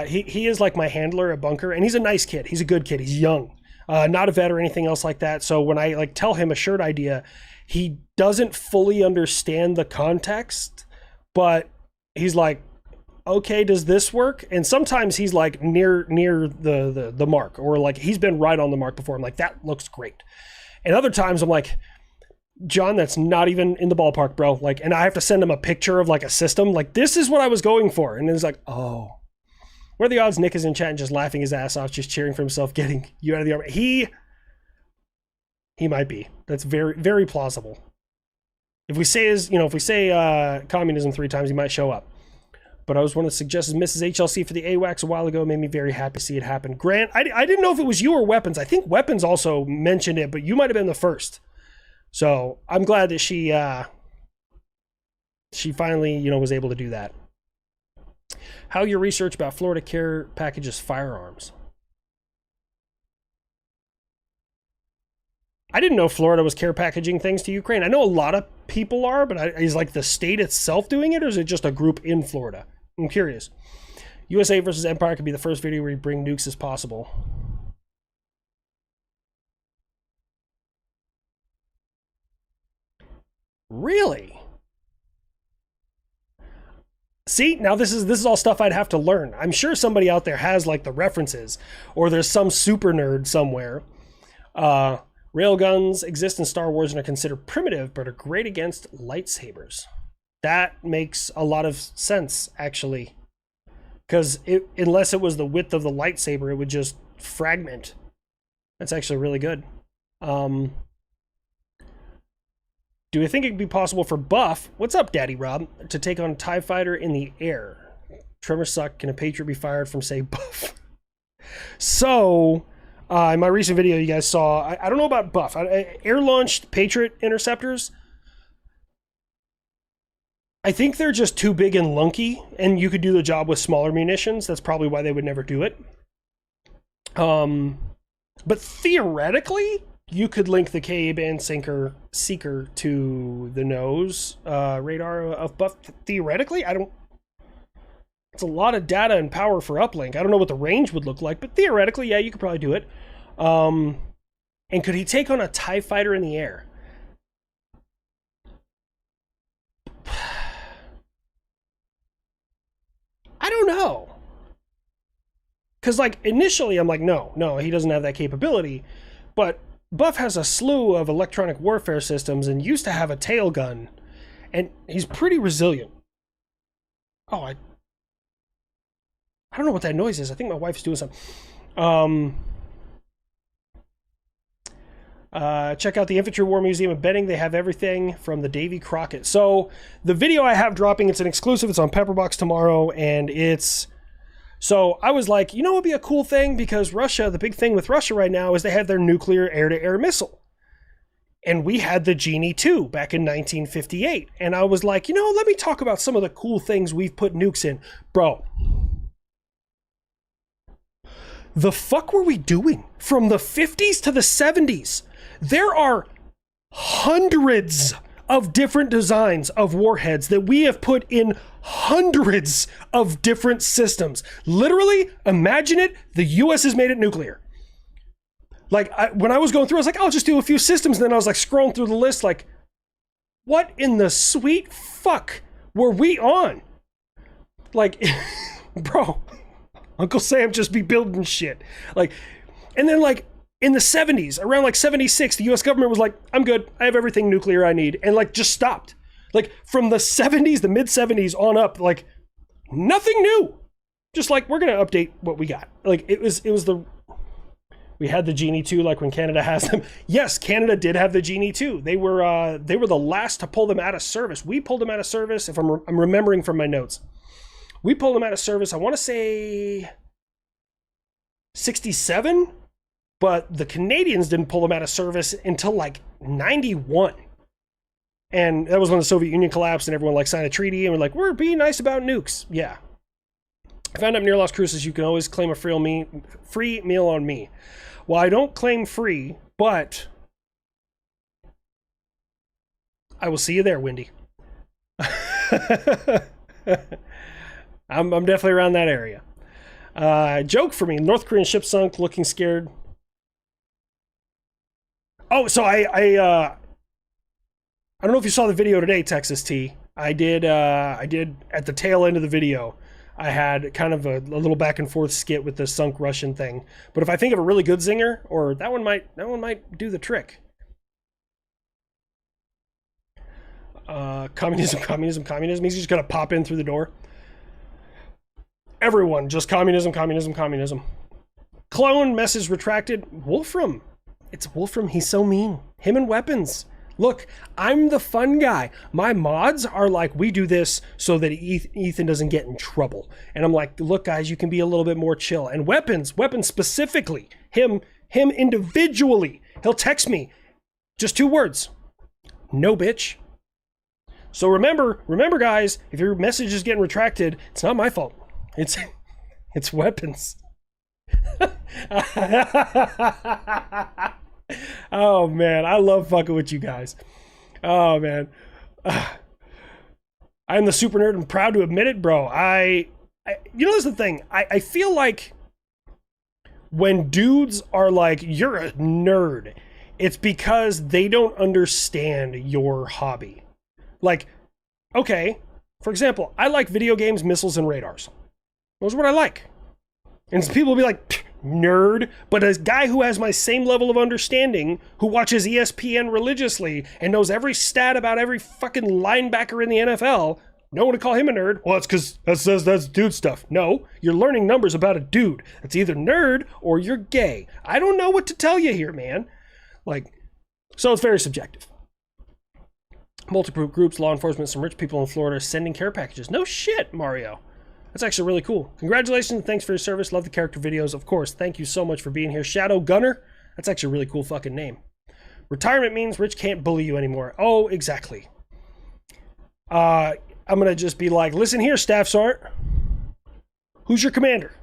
He is like my handler at Bunker, and he's a nice kid. He's a good kid. He's young. Not a vet or anything else like that. So when I tell him a shirt idea, he doesn't fully understand the context, but he's like, okay, does this work? And sometimes he's like near the mark, or he's been right on the mark before. I'm like, that looks great. And other times I'm like, John, that's not even in the ballpark, bro. And I have to send him a picture of a system. This is what I was going for. And it's like, oh, what are the odds Nick is in chat and just laughing his ass off, just cheering for himself, getting you out of the army? He might be. That's very, very plausible. If we say communism 3 times, he might show up. But I was one of the suggestions, Mrs. HLC for the AWACS a while ago. Made me very happy to see it happen. Grant, I didn't know if it was you or Weapons. I think Weapons also mentioned it, but you might have been the first. So I'm glad that she finally, was able to do that. How your research about Florida care packages firearms? I didn't know Florida was care packaging things to Ukraine. I know a lot of people are, but is the state itself doing it, or is it just a group in Florida? I'm curious. USA versus Empire could be the first video where you bring nukes as possible. Really? See, now this is all stuff I'd have to learn. I'm sure somebody out there has the references, or there's some super nerd somewhere. Railguns exist in Star Wars and are considered primitive, but are great against lightsabers. That makes a lot of sense, actually. because unless it was the width of the lightsaber, it would just fragment. That's actually really good. Do you think it could be possible for Buff, what's up, Daddy Rob, to take on TIE Fighter in the air? Tremors suck. Can a Patriot be fired from, say, Buff? So, in my recent video you guys saw, I don't know about Buff. Air-launched Patriot interceptors, I think they're just too big and lunky, and you could do the job with smaller munitions. That's probably why they would never do it. But theoretically, you could link the Ka-band seeker to the nose radar of Buff. Theoretically, it's a lot of data and power for uplink. I don't know what the range would look like, but theoretically, yeah, you could probably do it. And could he take on a TIE fighter in the air? I don't know. Because, like, initially I'm like, no, he doesn't have that capability. But Buff has a slew of electronic warfare systems and used to have a tail gun. And he's pretty resilient. Oh, I don't know what that noise is. I think my wife's doing something. Check out the Infantry War Museum of Benning. They have everything from the Davy Crockett. So the video I have dropping, it's an exclusive. It's on Pepperbox tomorrow, and it's... So I was like, you know what would be a cool thing? Because Russia, the big thing with Russia right now is they have their nuclear air-to-air missile. And we had the Genie 2 back in 1958. And I was like, let me talk about some of the cool things we've put nukes in. Bro, the fuck were we doing? From the 50s to the 70s, there are hundreds of different designs of warheads that we have put in hundreds of different systems. Literally, imagine it, the US has made it nuclear. Like, when I was going through, I was like, I'll just do a few systems, and then I was like scrolling through the list like, what in the sweet fuck were we on? Like, bro, Uncle Sam just be building shit. Like, and then like, in the 70s, around like 76, the US government was like, I'm good, I have everything nuclear I need, and like just stopped. Like from the 70s, the mid 70s on up, like nothing new. Just like, we're gonna update what we got. Like we had the Genie 2, like when Canada has them. Yes, Canada did have the Genie 2. They were the last to pull them out of service. We pulled them out of service, if I'm remembering from my notes. We pulled them out of service, I wanna say 67? But the Canadians didn't pull them out of service until like 91. And that was when the Soviet Union collapsed and everyone like signed a treaty and we're like, we're being nice about nukes. Yeah. I found out near Las Cruces you can always claim a free meal on me. Well, I don't claim free, but I will see you there, Wendy. I'm definitely around that area. Joke for me. North Korean ship sunk, looking scared. Oh, so I don't know if you saw the video today, Texas T. I did at the tail end of the video. I had kind of a little back and forth skit with the sunk Russian thing. But if I think of a really good zinger, or that one might do the trick. Communism. He's just gonna pop in through the door. Everyone, just communism. Clone message retracted. Wolfram. It's Wolfram. He's so mean. Him and weapons. Look, I'm the fun guy. My mods are like, we do this so that Ethan doesn't get in trouble. And I'm like, look, guys, you can be a little bit more chill. And weapons specifically, him individually, he'll text me just 2 words. No, bitch. So remember, guys, if your message is getting retracted, it's not my fault. It's weapons. Oh man, I love fucking with you guys. Oh man, I'm the super nerd and proud to admit it, bro. That's the thing. I feel like when dudes are like, you're a nerd, it's because they don't understand your hobby. Like, okay, for example, I like video games, missiles, and radars. Those are what I like. And people will be like, nerd, but a guy who has my same level of understanding, who watches ESPN religiously and knows every stat about every fucking linebacker in the NFL, No one to call him a nerd. Well, it's because that's dude stuff. No, you're learning numbers about a dude. It's either nerd or you're gay. I don't know what to tell you here, man. Like, so it's very subjective. Multiple groups, law enforcement, some rich people in Florida are sending care packages. No shit, Mario. That's actually really cool. Congratulations and thanks for your service. Love the character videos. Of course, thank you so much for being here. Shadow Gunner. That's actually a really cool fucking name. Retirement means Rich can't bully you anymore. Oh, exactly. I'm going to just be like, listen here, Staff Sergeant. Who's your commander?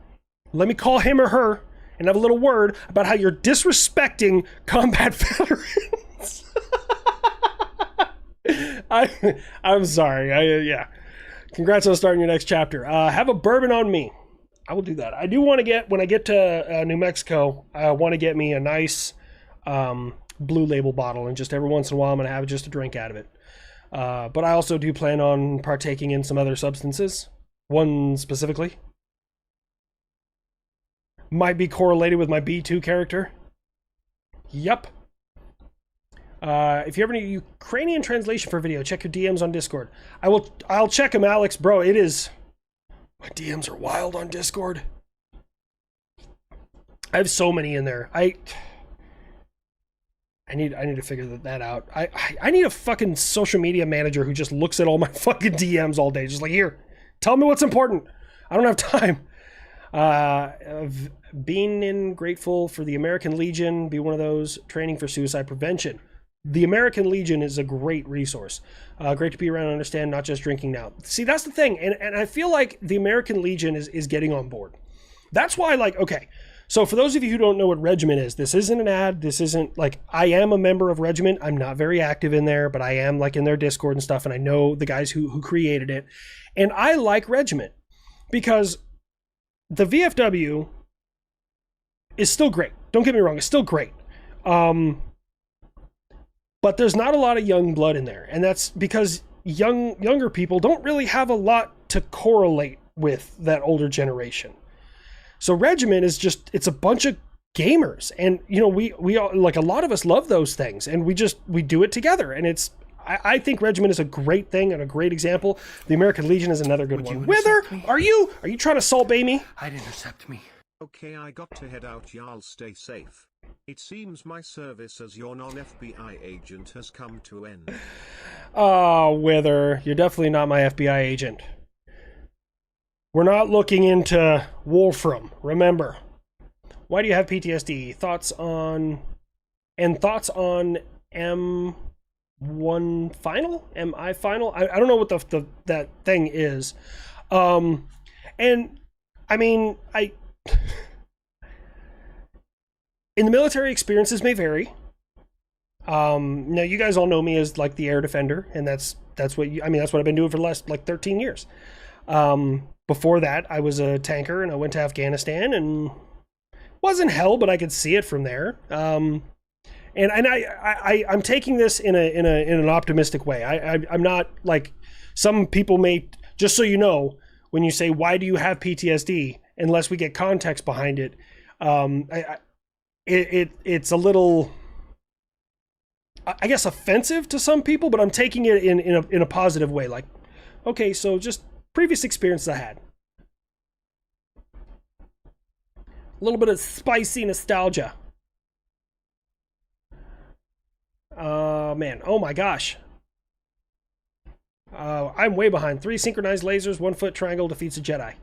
Let me call him or her and have a little word about how you're disrespecting combat veterans. I'm sorry. Yeah. Congrats on starting your next chapter. Have a bourbon on me. I will do that. I do want to get, when I get to New Mexico, I want to get me a nice Blue Label bottle, and just every once in a while I'm going to have just a drink out of it. But I also do plan on partaking in some other substances. One specifically might be correlated with my B2 character. Yup. If you ever need Ukrainian translation for video, check your DMs on Discord. I'll check them, Alex. Bro, it is... My DMs are wild on Discord. I have so many in there. I need to figure that out. I need a fucking social media manager who just looks at all my fucking DMs all day. Just like, here, tell me what's important. I don't have time. Being grateful for the American Legion. Be one of those training for suicide prevention. The American Legion is a great resource. Great to be around and understand, not just drinking now. See, that's the thing. And I feel like the American Legion is getting on board. That's why, like, okay. So for those of you who don't know what Regiment is, this isn't an ad. This isn't, like, I am a member of Regiment. I'm not very active in there, but I am, like, in their Discord and stuff. And I know the guys who created it. And I like Regiment because the VFW is still great. Don't get me wrong. It's still great. But there's not a lot of young blood in there. And that's because younger people don't really have a lot to correlate with that older generation. So Regiment is just, it's a bunch of gamers. And, you know, we all, like, a lot of us love those things. And we do it together. And it's, I think Regiment is a great thing and a great example. The American Legion is another good one. Wither, are you trying to Salt Bay me? I'd intercept me. Okay, I got to head out. Y'all stay safe. It seems my service as your non-FBI agent has come to end. Oh, Wither, you're definitely not my FBI agent. We're not looking into Wolfram, remember. Why do you have PTSD? Thoughts on M1 final? MI final? I don't know what that thing is. And I mean, in the military, experiences may vary. Now you guys all know me as like the air defender, and that's what I've been doing for the last like 13 years. Before that, I was a tanker, and I went to Afghanistan, and wasn't hell, but I could see it from there. And I'm taking this in an optimistic way. I'm not like some people may. Just so you know, when you say why do you have PTSD, unless we get context behind it, it's a little, I guess, offensive to some people, but I'm taking it in a positive way. Like, okay, so just previous experiences I had. A little bit of spicy nostalgia. Man, oh my gosh. I'm way behind. 3 synchronized lasers, 1 foot triangle defeats a Jedi.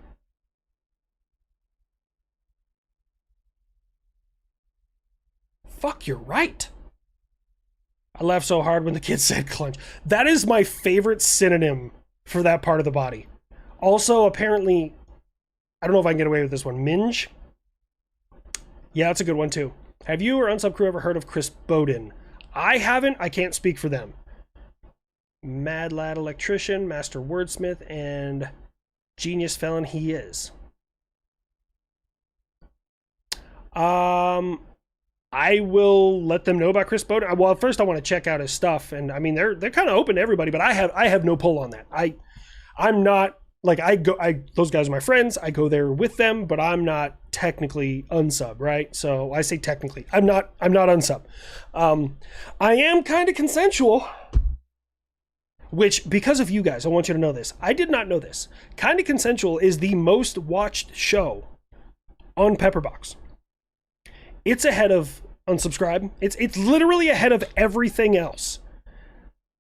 Fuck, you're right. I laughed so hard when the kid said clunge. That is my favorite synonym for that part of the body. Also, apparently, I don't know if I can get away with this one. Minge? Yeah, that's a good one too. Have you or Unsub Crew ever heard of Chris Bowden? I haven't. I can't speak for them. Mad Lad Electrician, Master Wordsmith, and Genius Felon he is. I will let them know about Chris Bowden. Well, first I want to check out his stuff, and I mean they're kind of open to everybody, but I have no pull on that. I'm not like those guys are my friends. I go there with them, but I'm not technically unsub, right? So I say technically. I'm not unsub. I am kind of consensual. which, because of you guys, I want you to know this. I did not know this. Kinda Consensual is the most watched show on Pepperbox. It's ahead of Unsubscribe. It's literally ahead of everything else.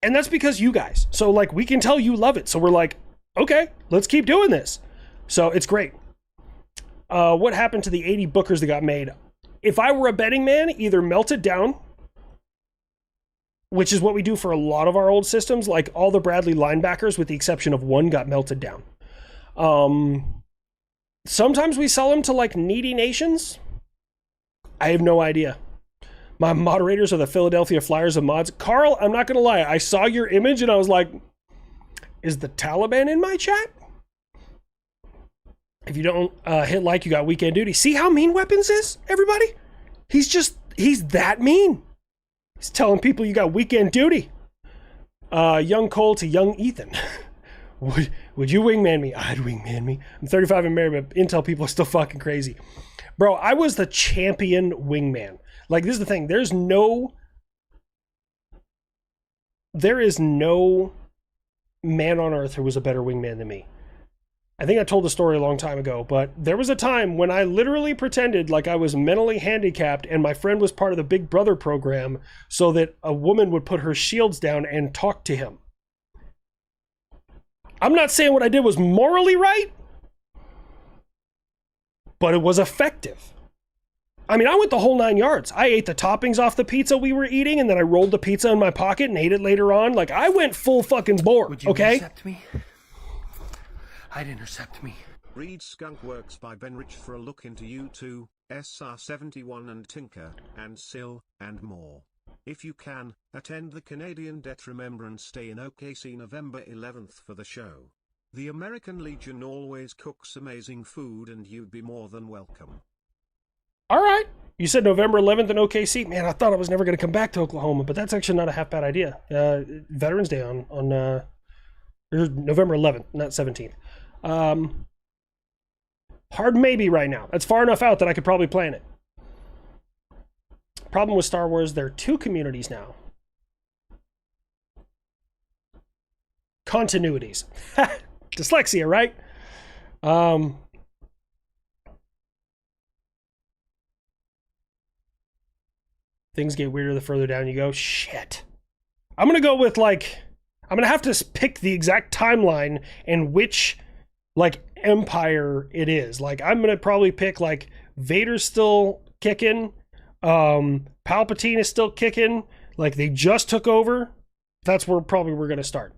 And that's because you guys. So, like, we can tell you love it. So we're like, okay, let's keep doing this. So it's great. What happened to the 80 bookers that got made? If I were a betting man, either melt it down, which is what we do for a lot of our old systems, like all the Bradley linebackers, with the exception of one, got melted down. Sometimes we sell them to, like, needy nations. I have no idea. My moderators are the Philadelphia Flyers of mods. Carl, I'm not going to lie. I saw your image and I was like, is the Taliban in my chat? If you don't hit like, you got weekend duty. See how mean Weapons is, everybody? He's that mean. He's telling people you got weekend duty. Young Cole to young Ethan. Would you wingman me? I'd wingman me. I'm 35 and married, but Intel people are still fucking crazy. Bro, I was the champion wingman. Like, this is the thing. There is no man on earth who was a better wingman than me. I think I told the story a long time ago, but there was a time when I literally pretended like I was mentally handicapped and my friend was part of the Big Brother program so that a woman would put her shields down and talk to him. I'm not saying what I did was morally right, but it was effective. I mean, I went the whole 9 yards. I ate the toppings off the pizza we were eating, and then I rolled the pizza in my pocket and ate it later on. Like, I went full fucking bore, Would you okay? intercept me? I'd intercept me. Read Skunk Works by Ben Rich for a look into U2, SR71 and Tinker, and Sill, and more. If you can, attend the Canadian Debt Remembrance Day in OKC November 11th for the show. The American Legion always cooks amazing food and you'd be more than welcome. All right. You said November 11th in OKC. Man, I thought I was never going to come back to Oklahoma, but that's actually not a half bad idea. Veterans Day on November 11th, not 17th. Hard maybe right now. That's far enough out that I could probably plan it. Problem with Star Wars, there are two communities now. Continuities. Dyslexia, right? Things get weirder the further down you go. Shit. I'm going to go with, like, I'm going to have to pick the exact timeline and which, like, empire it is. Like, I'm going to probably pick, like, Vader's still kicking. Palpatine is still kicking. Like, they just took over. That's where probably we're going to start.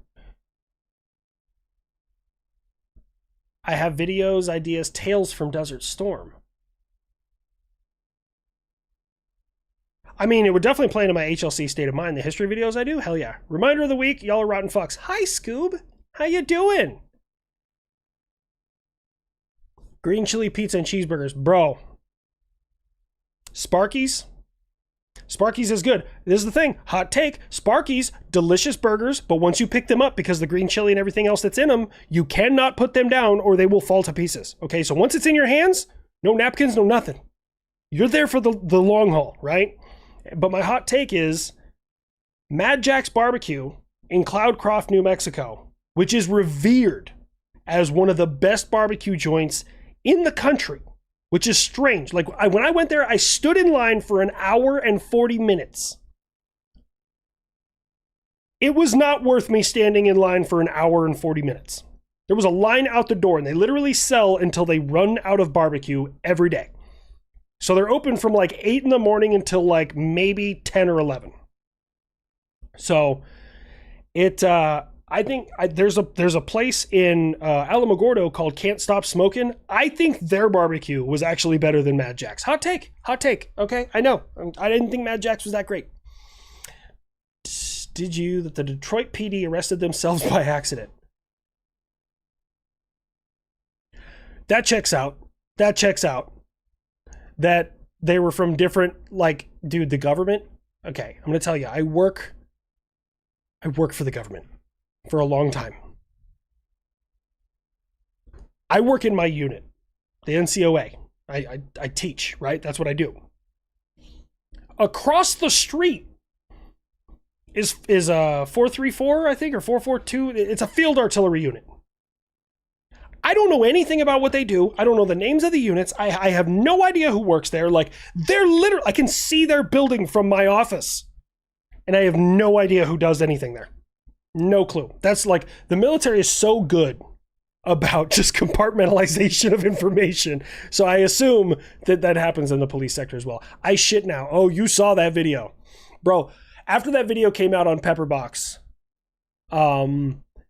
I have videos, ideas, Tales from Desert Storm. I mean, it would definitely play into my HLC State of Mind. The history videos I do? Hell yeah. Reminder of the week, y'all are rotten fucks. Hi, Scoob. How you doing? Green chili pizza and cheeseburgers. Bro. Sparky's? Sparky's is good. This is the thing. Hot take. Sparky's, delicious burgers, but once you pick them up, because the green chili and everything else that's in them, you cannot put them down or they will fall to pieces. Okay, so once it's in your hands, no napkins, no nothing. You're there for the long haul, right? But my hot take is Mad Jack's Barbecue in Cloudcroft, New Mexico, which is revered as one of the best barbecue joints in the country, which is strange. Like, when I went there, I stood in line for an hour and 40 minutes. It was not worth me standing in line for an hour and 40 minutes. There was a line out the door, and they literally sell until they run out of barbecue every day. So they're open from like 8 in the morning until like maybe 10 or 11. So I think there's a place in Alamogordo called Can't Stop Smoking. I think their barbecue was actually better than Mad Jack's. Hot take. Okay, I know. I didn't think Mad Jack's was that great. Did you that the Detroit PD arrested themselves by accident? That checks out. That they were from different, like, dude, the government. Okay, I'm gonna tell you, I work for the government for a long time. I work in my unit, the NCOA. I teach, right? That's what I do. Across the street is 434, I think, or 442. It's a field artillery unit. I don't know anything about what they do. I don't know the names of the units. I have no idea who works there. Like, they're literally, I can see their building from my office. And I have no idea who does anything there. No clue. That's like, the military is so good about just compartmentalization of information. So I assume that that happens in the police sector as well. I shit now. Oh, you saw that video. Bro, after that video came out on Pepperbox,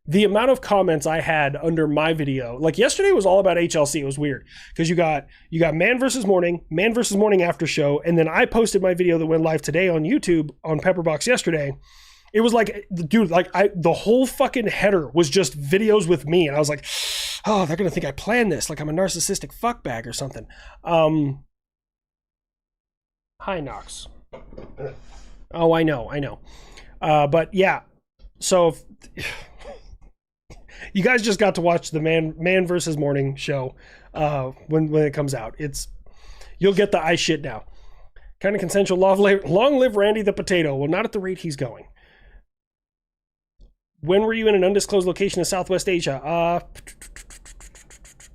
the amount of comments I had under my video, like yesterday was all about HLC. It was weird because you got Man vs. Morning after show, and then I posted my video that went live today on YouTube on Pepperbox yesterday. It was like, dude, like the whole fucking header was just videos with me, and I was like, oh, they're gonna think I planned this, like I'm a narcissistic fuckbag or something. Hi, Knox. Oh, I know. But yeah, so you guys just got to watch the Man versus Morning show when it comes out. You'll get the I shit now. Kind of consensual. Long live Randy the Potato. Well, not at the rate he's going. When were you in an undisclosed location in Southwest Asia?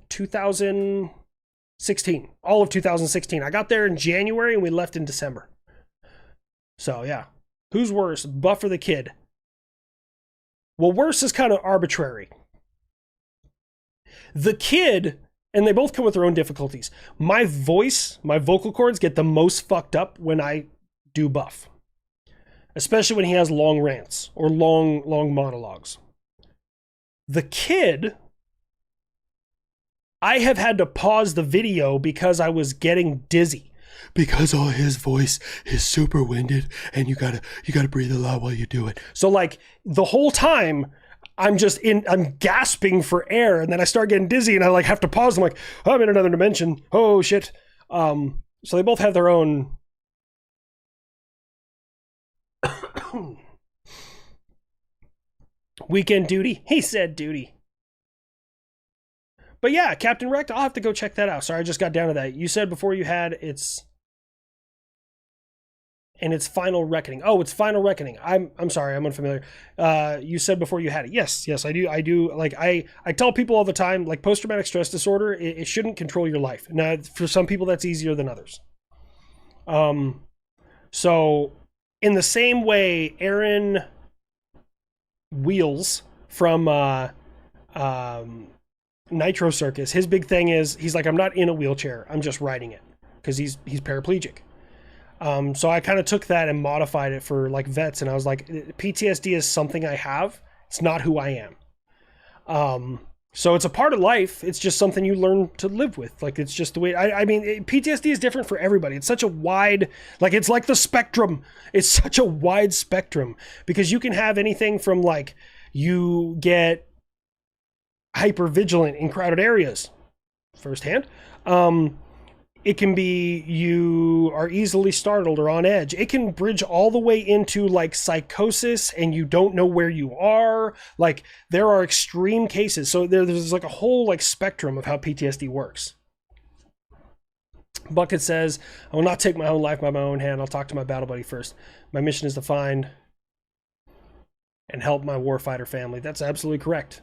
2016. All of 2016. I got there in January and we left in December. So yeah. Who's worse, Buff or the Kid? Well, worse is kind of arbitrary. The Kid, and they both come with their own difficulties. My vocal cords get the most fucked up when I do Buff. Especially when he has long rants or long monologues. The Kid, I have had to pause the video because I was getting dizzy. Because his voice is super winded and you gotta breathe a lot while you do it. So like the whole time I'm gasping for air, and then I start getting dizzy and I like have to pause. I'm like, oh, I'm in another dimension. Oh shit. So they both have their own weekend duty. He said duty. But yeah, Captain Wrecked, I'll have to go check that out. Sorry, I just got down to that. You said before you had it's Final Reckoning. Oh, it's Final Reckoning. I'm sorry, I'm unfamiliar. You said before you had it. Yes, I do. Like I tell people all the time, like post-traumatic stress disorder, it shouldn't control your life. Now, for some people that's easier than others. So in the same way, Aaron Wheels from Nitro Circus, his big thing is he's like, I'm not in a wheelchair, I'm just riding it, because he's paraplegic. So I kind of took that and modified it for like vets, and I was like, PTSD is something I have, it's not who I am. So it's a part of life, it's just something you learn to live with. Like, it's just the way, I mean, PTSD is different for everybody. It's such a wide, like, it's like the spectrum. It's such a wide spectrum, because you can have anything from like, you get hyper vigilant in crowded areas firsthand. It can be you are easily startled or on edge. It can bridge all the way into like psychosis and you don't know where you are. Like, there are extreme cases. So there's like a whole like spectrum of how PTSD works. Bucket says, I will not take my own life by my own hand. I'll talk to my battle buddy first. My mission is to find and help my warfighter family. That's absolutely correct.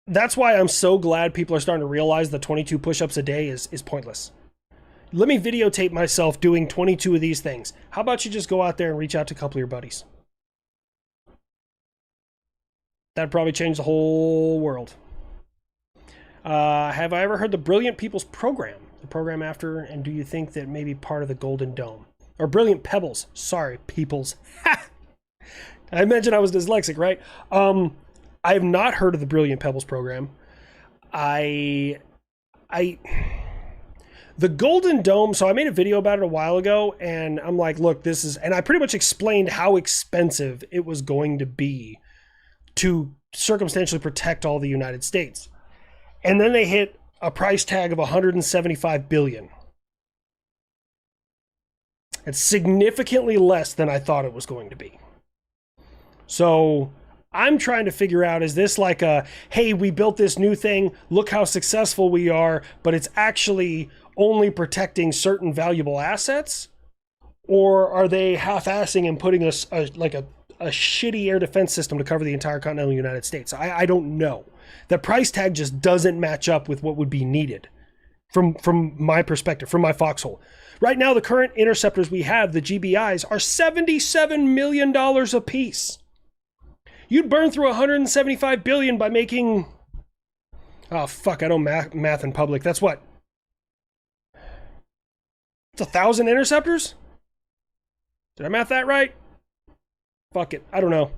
That's why I'm so glad people are starting to realize that 22 push-ups a day is pointless. Let me videotape myself doing 22 of these things. How about you just go out there and reach out to a couple of your buddies? That'd probably change the whole world. Have I ever heard the Brilliant People's Program? The program after, and do you think that may be part of the Golden Dome? Or Brilliant Pebbles. Sorry, Peoples. I mentioned I was dyslexic, right? I have not heard of the Brilliant Pebbles program. The Golden Dome, so I made a video about it a while ago, and I'm like, look, and I pretty much explained how expensive it was going to be to circumstantially protect all the United States. And then they hit a price tag of $175 billion. It's significantly less than I thought it was going to be. So I'm trying to figure out, is this like a, hey, we built this new thing, look how successful we are, but it's actually only protecting certain valuable assets? Or are they half-assing and putting a shitty air defense system to cover the entire continental United States? I don't know. The price tag just doesn't match up with what would be needed from my perspective, from my foxhole. Right now, the current interceptors we have, the GBIs, are $77 million a piece. You'd burn through $175 billion by making... Oh, fuck, I don't math in public. That's what? It's 1,000 interceptors? Did I math that right? Fuck it. I don't know.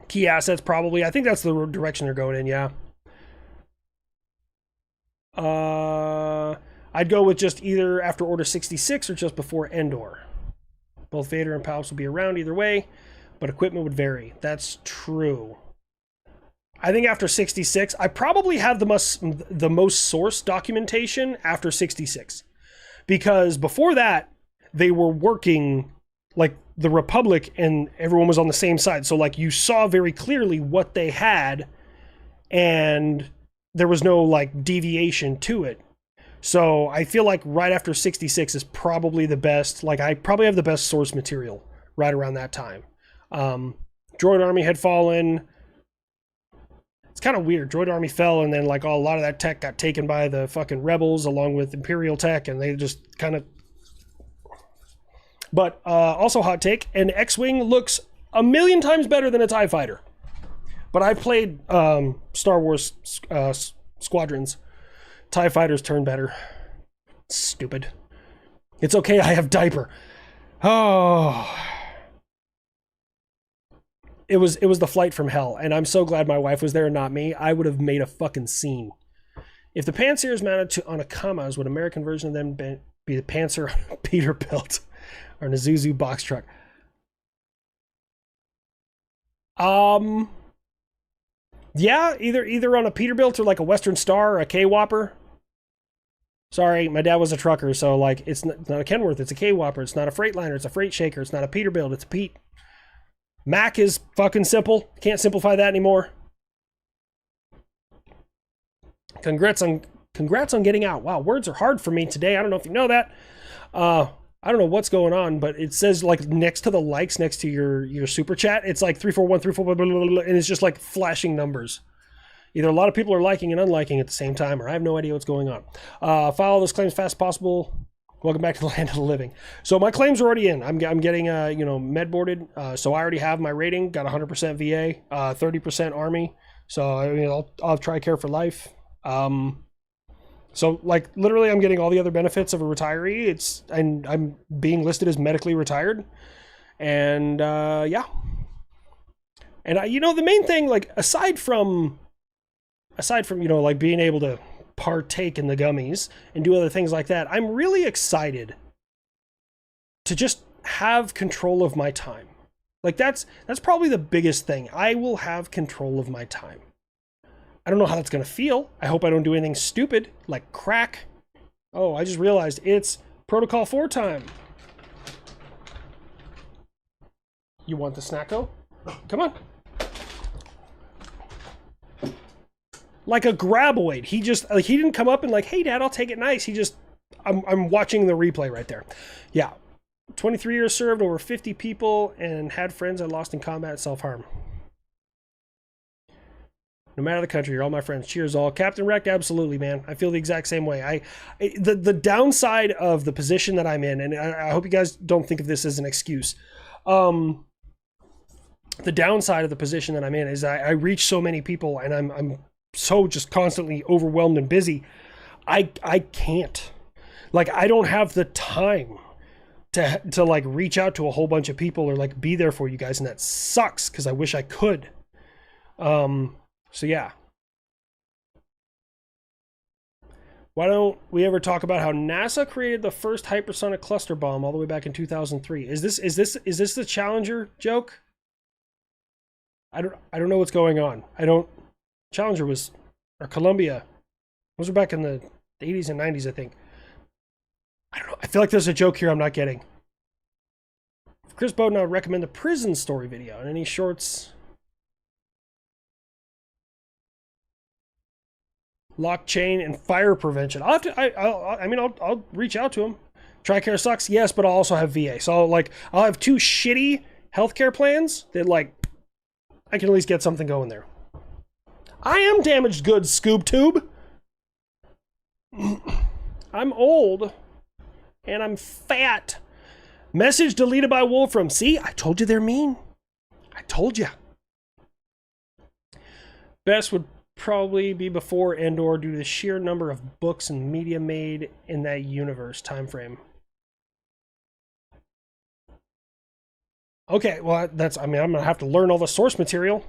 Key assets, probably. I think that's the direction they're going in, yeah. I'd go with just either after Order 66 or just before Endor. Both Vader and Palps will be around either way, but equipment would vary. That's true. I think after 66, I probably have the most source documentation after 66. Because before that, they were working like the Republic and everyone was on the same side. So like you saw very clearly what they had and there was no like deviation to it. So I feel like right after 66 is probably the best. Like I probably have the best source material right around that time. Droid Army had fallen. It's kind of weird. Droid Army fell and then like a lot of that tech got taken by the fucking rebels along with Imperial tech and they just kind of... But also hot take, an X-Wing looks a million times better than a TIE Fighter. But I played Star Wars Squadrons. TIE Fighters turn better. Stupid. It's okay, I have diaper. Oh. It was the flight from hell, and I'm so glad my wife was there and not me. I would have made a fucking scene. If the Pantsers mounted on Akamas, would American version of them be the Panzer Peterbilt or an Isuzu box truck? Yeah, either on a Peterbilt or like a Western Star or a K-Whopper. Sorry, my dad was a trucker, so like it's not a Kenworth, it's a K-Whopper. It's not a Freightliner, it's a Freight Shaker. It's not a Peterbilt, it's a Pete. Mac is fucking simple. Can't simplify that anymore. Congrats on getting out. Wow, words are hard for me today. I don't know if you know that. I don't know what's going on, but it says like next to the likes, next to your super chat, it's like 341, 344, blah, blah, blah, and it's just like flashing numbers. Either a lot of people are liking and unliking at the same time, or I have no idea what's going on. File all those claims fast as possible. Welcome back to the land of the living. So my claims are already in. I'm getting med boarded. So I already have my rating. Got 100% VA, 30% Army. So I mean, I'll TRICARE for life. So like literally, I'm getting all the other benefits of a retiree. And I'm being listed as medically retired. And yeah. And the main thing, like aside from like being able to partake in the gummies and do other things like that, I'm really excited to just have control of my time. Like that's probably the biggest thing. I will have control of my time. I don't know how that's gonna feel. I hope I don't do anything stupid like crack. Oh, I just realized it's Protocol 4 time. You want the snacko? Come on. Like a graboid. He just like he didn't come up and like, hey dad, I'll take it nice. He just I'm watching the replay right there. Yeah. 23 years served, over 50 people, and had friends I lost in combat, self-harm. No matter the country, you're all my friends. Cheers all. Captain Wrecked, absolutely, man. I feel the exact same way. The downside of the position that I'm in, and I hope you guys don't think of this as an excuse. The downside of the position that I'm in is I reach so many people and I'm so just constantly overwhelmed and busy. I can't. Like, I don't have the time to like reach out to a whole bunch of people or like be there for you guys, and that sucks because I wish I could. So yeah. Why don't we ever talk about how NASA created the first hypersonic cluster bomb all the way back in 2003? Is this the Challenger joke? I don't know what's going on. Challenger was, or Columbia, those were back in the 80s and 90s, I think. I don't know. I feel like there's a joke here I'm not getting. Chris Bowden, I would recommend the prison story video and any shorts. Lock chain and fire prevention. I'll reach out to him. TRICARE sucks, yes, but I'll also have VA. So like I'll have two shitty healthcare plans that like I can at least get something going there. I am damaged goods, Scoob Tube. I'm old and I'm fat. Message deleted by Wolfram. See, I told you they're mean. I told you. Best would probably be before Endor due to the sheer number of books and media made in that universe time frame. Okay, well, that's, I mean, I'm going to have to learn all the source material.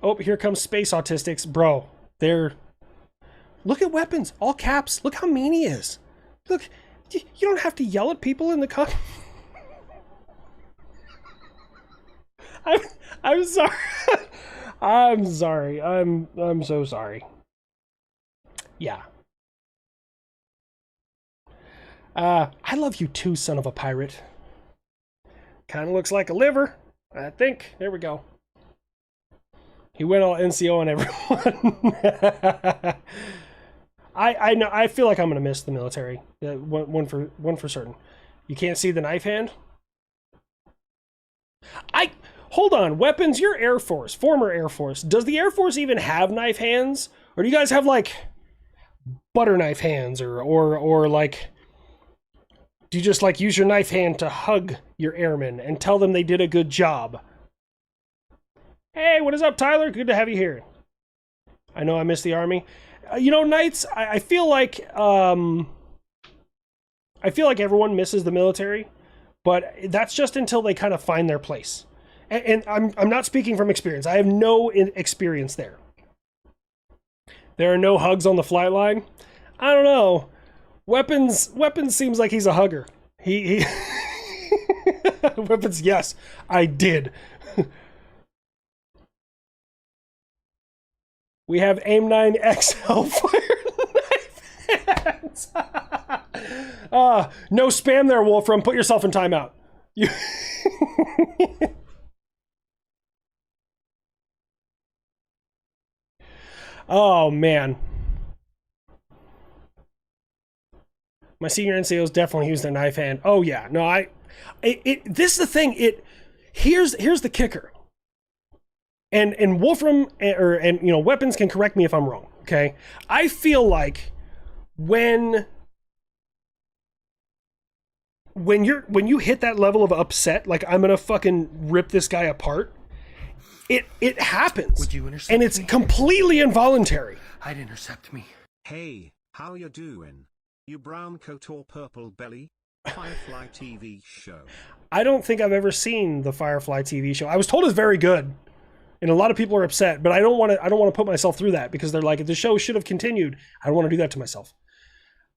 Oh, here comes Space Autistics. Bro, they're... Look at weapons. All caps. Look how mean he is. Look, you don't have to yell at people in the I'm sorry. I'm sorry. I'm so sorry. Yeah. I love you too, son of a pirate. Kind of looks like a liver, I think. There we go. He went all NCO on everyone. I know. I feel like I'm gonna miss the military. One for certain. You can't see the knife hand. Hold on, weapons. You're Air Force, former Air Force. Does the Air Force even have knife hands, or do you guys have like butter knife hands, or like? Do you just like use your knife hand to hug your airmen and tell them they did a good job? Hey, what is up, Tyler? Good to have you here. I know I missed the Army. You know, Knights, I feel like everyone misses the military, but that's just until they kind of find their place. And I'm not speaking from experience. I have no experience there. There are no hugs on the flight line. I don't know. Weapons seems like he's a hugger. He Weapons, yes, I did. We have AIM-9X Hellfire knife hands. No spam there, Wolfram. Put yourself in timeout. You Oh, man. My senior NCOs definitely use their knife hand. Oh, yeah. No, this is the thing. Here's the kicker. And Wolfram and you know, Weapons can correct me if I'm wrong, okay? I feel like when you hit that level of upset, like I'm gonna fucking rip this guy apart, it happens. Would you intercept and it's me? Completely involuntary. I'd intercept me. Hey, how you doing? You brown coat or purple belly? Firefly TV show. I don't think I've ever seen the Firefly TV show. I was told it's very good. And a lot of people are upset, but I don't want to put myself through that because they're like, if the show should have continued, I don't want to do that to myself.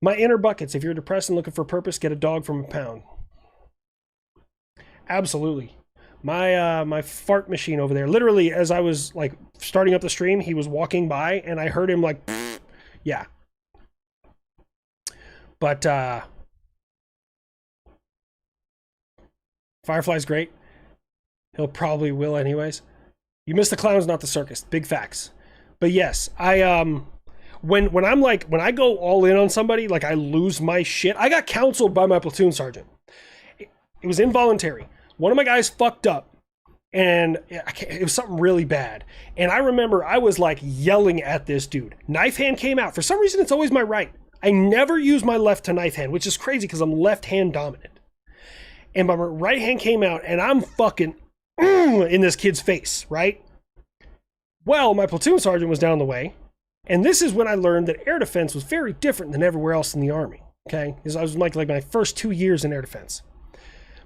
My inner buckets, if you're depressed and looking for purpose, get a dog from a pound. Absolutely. My fart machine over there, literally as I was like starting up the stream, he was walking by and I heard him like, yeah. But Firefly's great. He'll probably will anyways. You missed the clowns, not the circus. Big facts. But yes, when I go all in on somebody, like I lose my shit. I got counseled by my platoon sergeant. It was involuntary. One of my guys fucked up, and it was something really bad. And I remember I was like yelling at this dude. Knife hand came out. For some reason, it's always my right. I never use my left to knife hand, which is crazy because I'm left hand dominant. And my right hand came out, and I'm fucking in this kid's face, right? Well, my platoon sergeant was down the way, and this is when I learned that air defense was very different than everywhere else in the Army, okay? Because I was like my first 2 years in air defense.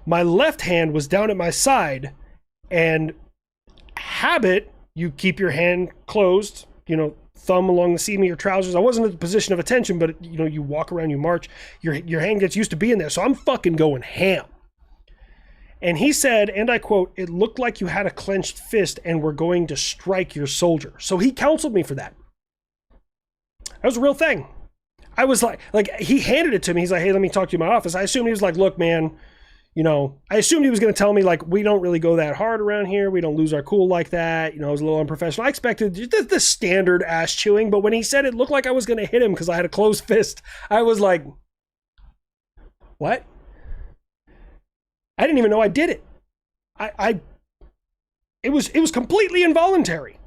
My left hand was down at my side, and habit, you keep your hand closed, you know, thumb along the seam of your trousers. I wasn't in a position of attention, but, you know, you walk around, you march, your hand gets used to being there, so I'm fucking going ham. And he said, and I quote, "It looked like you had a clenched fist and were going to strike your soldier." So he counseled me for that. That was a real thing. I was like he handed it to me. He's like, "Hey, let me talk to you in my office." I assumed he was like, "Look, man, you know, I assumed he was going to tell me, like, we don't really go that hard around here. We don't lose our cool like that. You know, it was a little unprofessional. I expected the standard ass chewing, but when he said it looked like I was going to hit him because I had a closed fist, I was like, what? I didn't even know I did it. It was completely involuntary.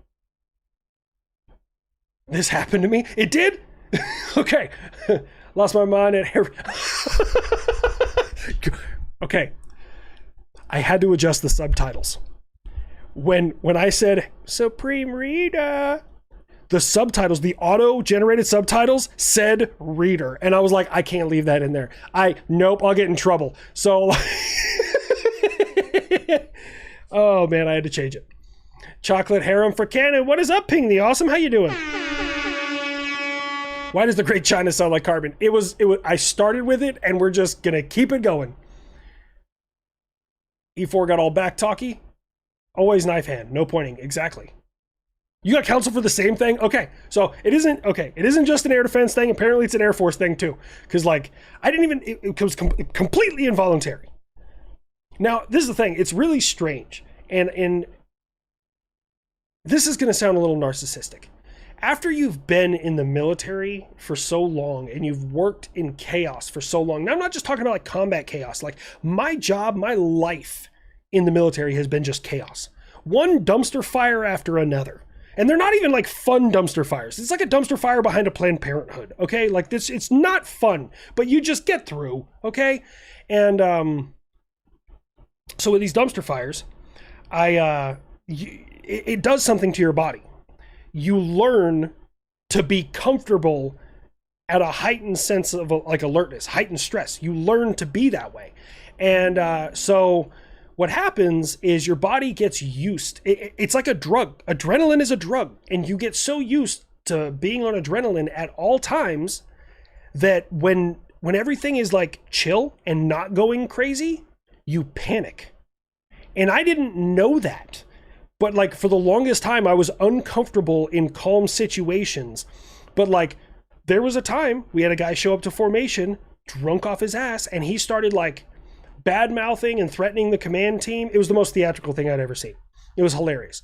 This happened to me. It did? Okay. Lost my mind at Okay. I had to adjust the subtitles. When I said Supreme Reader, the subtitles, the auto-generated subtitles said reader. And I was like, I can't leave that in there. Nope, I'll get in trouble. So, oh man, I had to change it. Chocolate Harem for Canon. What is up, Ping the Awesome? How you doing? Why does the Great China sound like carbon? It was. I started with it, and we're just gonna keep it going. E4 got all back talky. Always knife hand, no pointing. Exactly. You got counsel for the same thing? Okay, so it isn't just an air defense thing. Apparently, it's an Air Force thing too. Because like I didn't even. It was completely involuntary. Now this is the thing. It's really strange, and this is gonna sound a little narcissistic. After you've been in the military for so long and you've worked in chaos for so long, now I'm not just talking about like combat chaos, like my job, my life in the military has been just chaos. One dumpster fire after another. And they're not even like fun dumpster fires. It's like a dumpster fire behind a Planned Parenthood, okay? Like this, it's not fun, but you just get through, okay? And so with these dumpster fires, it does something to your body. You learn to be comfortable at a heightened sense of like alertness, heightened stress. You learn to be that way. And so what happens is your body gets used. It's like a drug. Adrenaline is a drug. And you get so used to being on adrenaline at all times that when everything is like chill and not going crazy, you panic. And I didn't know that. But like for the longest time, I was uncomfortable in calm situations. But like there was a time we had a guy show up to formation, drunk off his ass, and he started like bad mouthing and threatening the command team. It was the most theatrical thing I'd ever seen. It was hilarious.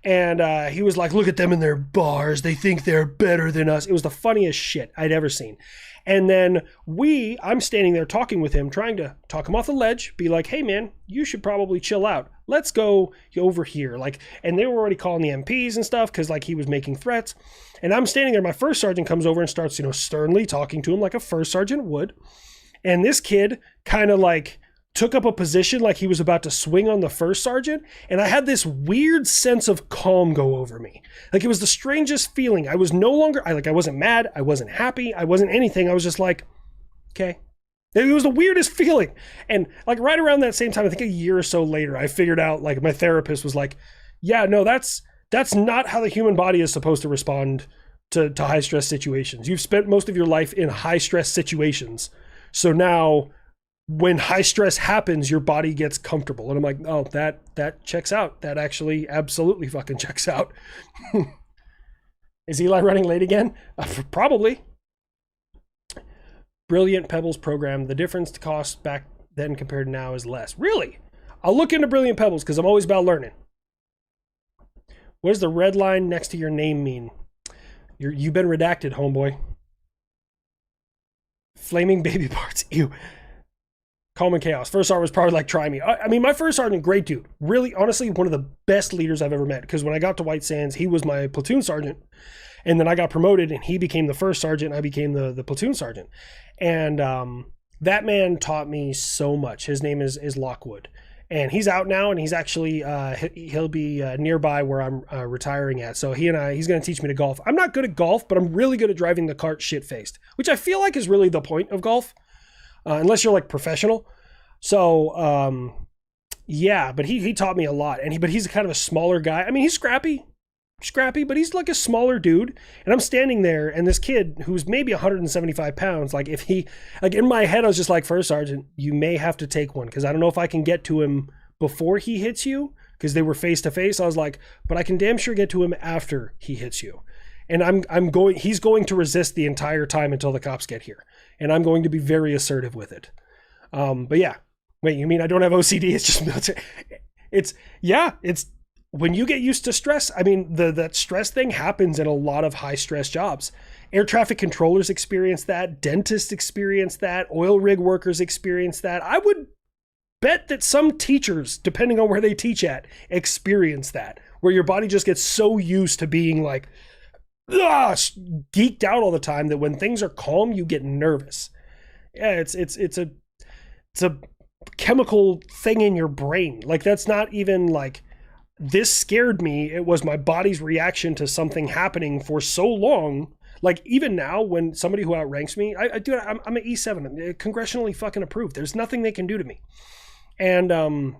And he was like, look at them in their bars. They think they're better than us. It was the funniest shit I'd ever seen. And then I'm standing there talking with him, trying to talk him off the ledge, be like, hey man, you should probably chill out. Let's go over here. Like, and they were already calling the MPs and stuff because like he was making threats. And I'm standing there. My first sergeant comes over and starts, sternly talking to him like a first sergeant would. And this kid kind of like took up a position like he was about to swing on the first sergeant. And I had this weird sense of calm go over me. Like it was the strangest feeling. I was no longer, I wasn't mad. I wasn't happy. I wasn't anything. I was just like, okay. It was the weirdest feeling. And like right around that same time, I think a year or so later, I figured out, like my therapist was like, yeah, no, that's not how the human body is supposed to respond to high stress situations. You've spent most of your life in high stress situations. So now when high stress happens, your body gets comfortable. And I'm like, oh, that checks out. That actually absolutely fucking checks out. Is Eli running late again? Probably. Brilliant Pebbles program. The difference to cost back then compared to now is less. Really? I'll look into Brilliant Pebbles because I'm always about learning. What does the red line next to your name mean? You've been redacted, homeboy. Flaming baby parts. Ew. Calm and Chaos. First sergeant was probably like, try me. I mean, my first sergeant, great dude. Really, honestly, one of the best leaders I've ever met. Because when I got to White Sands, he was my platoon sergeant. And then I got promoted and he became the first sergeant. I became the platoon sergeant. And that man taught me so much. His name is Lockwood. And he's out now and he's actually, he'll be nearby where I'm retiring at. So he's going to teach me to golf. I'm not good at golf, but I'm really good at driving the cart shit-faced. Which I feel like is really the point of golf. Unless you're like professional. So, yeah, but he taught me a lot. And he's kind of a smaller guy. I mean, he's scrappy, but he's like a smaller dude. And I'm standing there and this kid who's maybe 175 pounds, like in my head, I was just like, First Sergeant, you may have to take one. Cause I don't know if I can get to him before he hits you. Cause they were face to face. I was like, but I can damn sure get to him after he hits you. And he's going to resist the entire time until the cops get here. And I'm going to be very assertive with it. But yeah, Wait, you mean I don't have OCD? It's just military. It's when you get used to stress. I mean, that stress thing happens in a lot of high stress jobs. Air traffic controllers experience that. Dentists experience that. Oil rig workers experience that. I would bet that some teachers, depending on where they teach at, experience that, where your body just gets so used to being like geeked out all the time that when things are calm, you get nervous. Yeah, it's a chemical thing in your brain. Like, that's not even like, this scared me. It was my body's reaction to something happening for so long. Like, even now, when somebody who outranks me, I'm an E7, I'm congressionally fucking approved. There's nothing they can do to me. And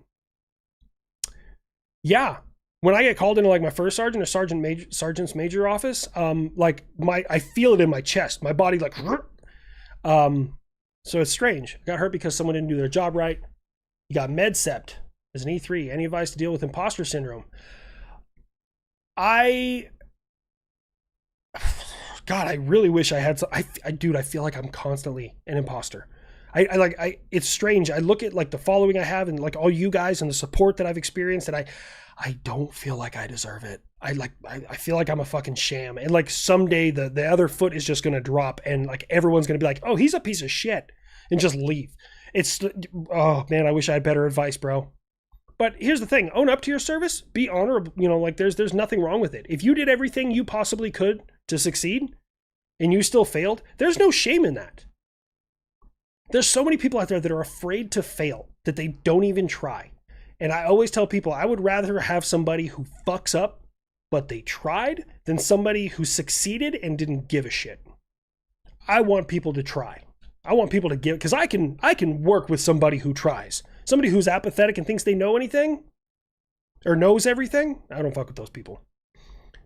yeah, when I get called into like my first sergeant or sergeant's major office, like I feel it in my chest, my body like, so it's strange. I got hurt because someone didn't do their job right. You got MedSept as an E3. Any advice to deal with imposter syndrome? God, I really wish I had some. Dude, I feel like I'm constantly an imposter. It's strange. I look at like the following I have and like all you guys and the support that I've experienced, and I don't feel like I deserve it. I feel like I'm a fucking sham. And like someday the other foot is just going to drop and like everyone's going to be like, oh, he's a piece of shit, and just leave. Oh man, I wish I had better advice, bro. But here's the thing, own up to your service, be honorable. You know, like there's nothing wrong with it. If you did everything you possibly could to succeed and you still failed, there's no shame in that. There's so many people out there that are afraid to fail that they don't even try. And I always tell people I would rather have somebody who fucks up, but they tried, than somebody who succeeded and didn't give a shit. I want people to try. I want people to give, because I can work with somebody who tries. Somebody who's apathetic and thinks they know anything or knows everything. I don't fuck with those people.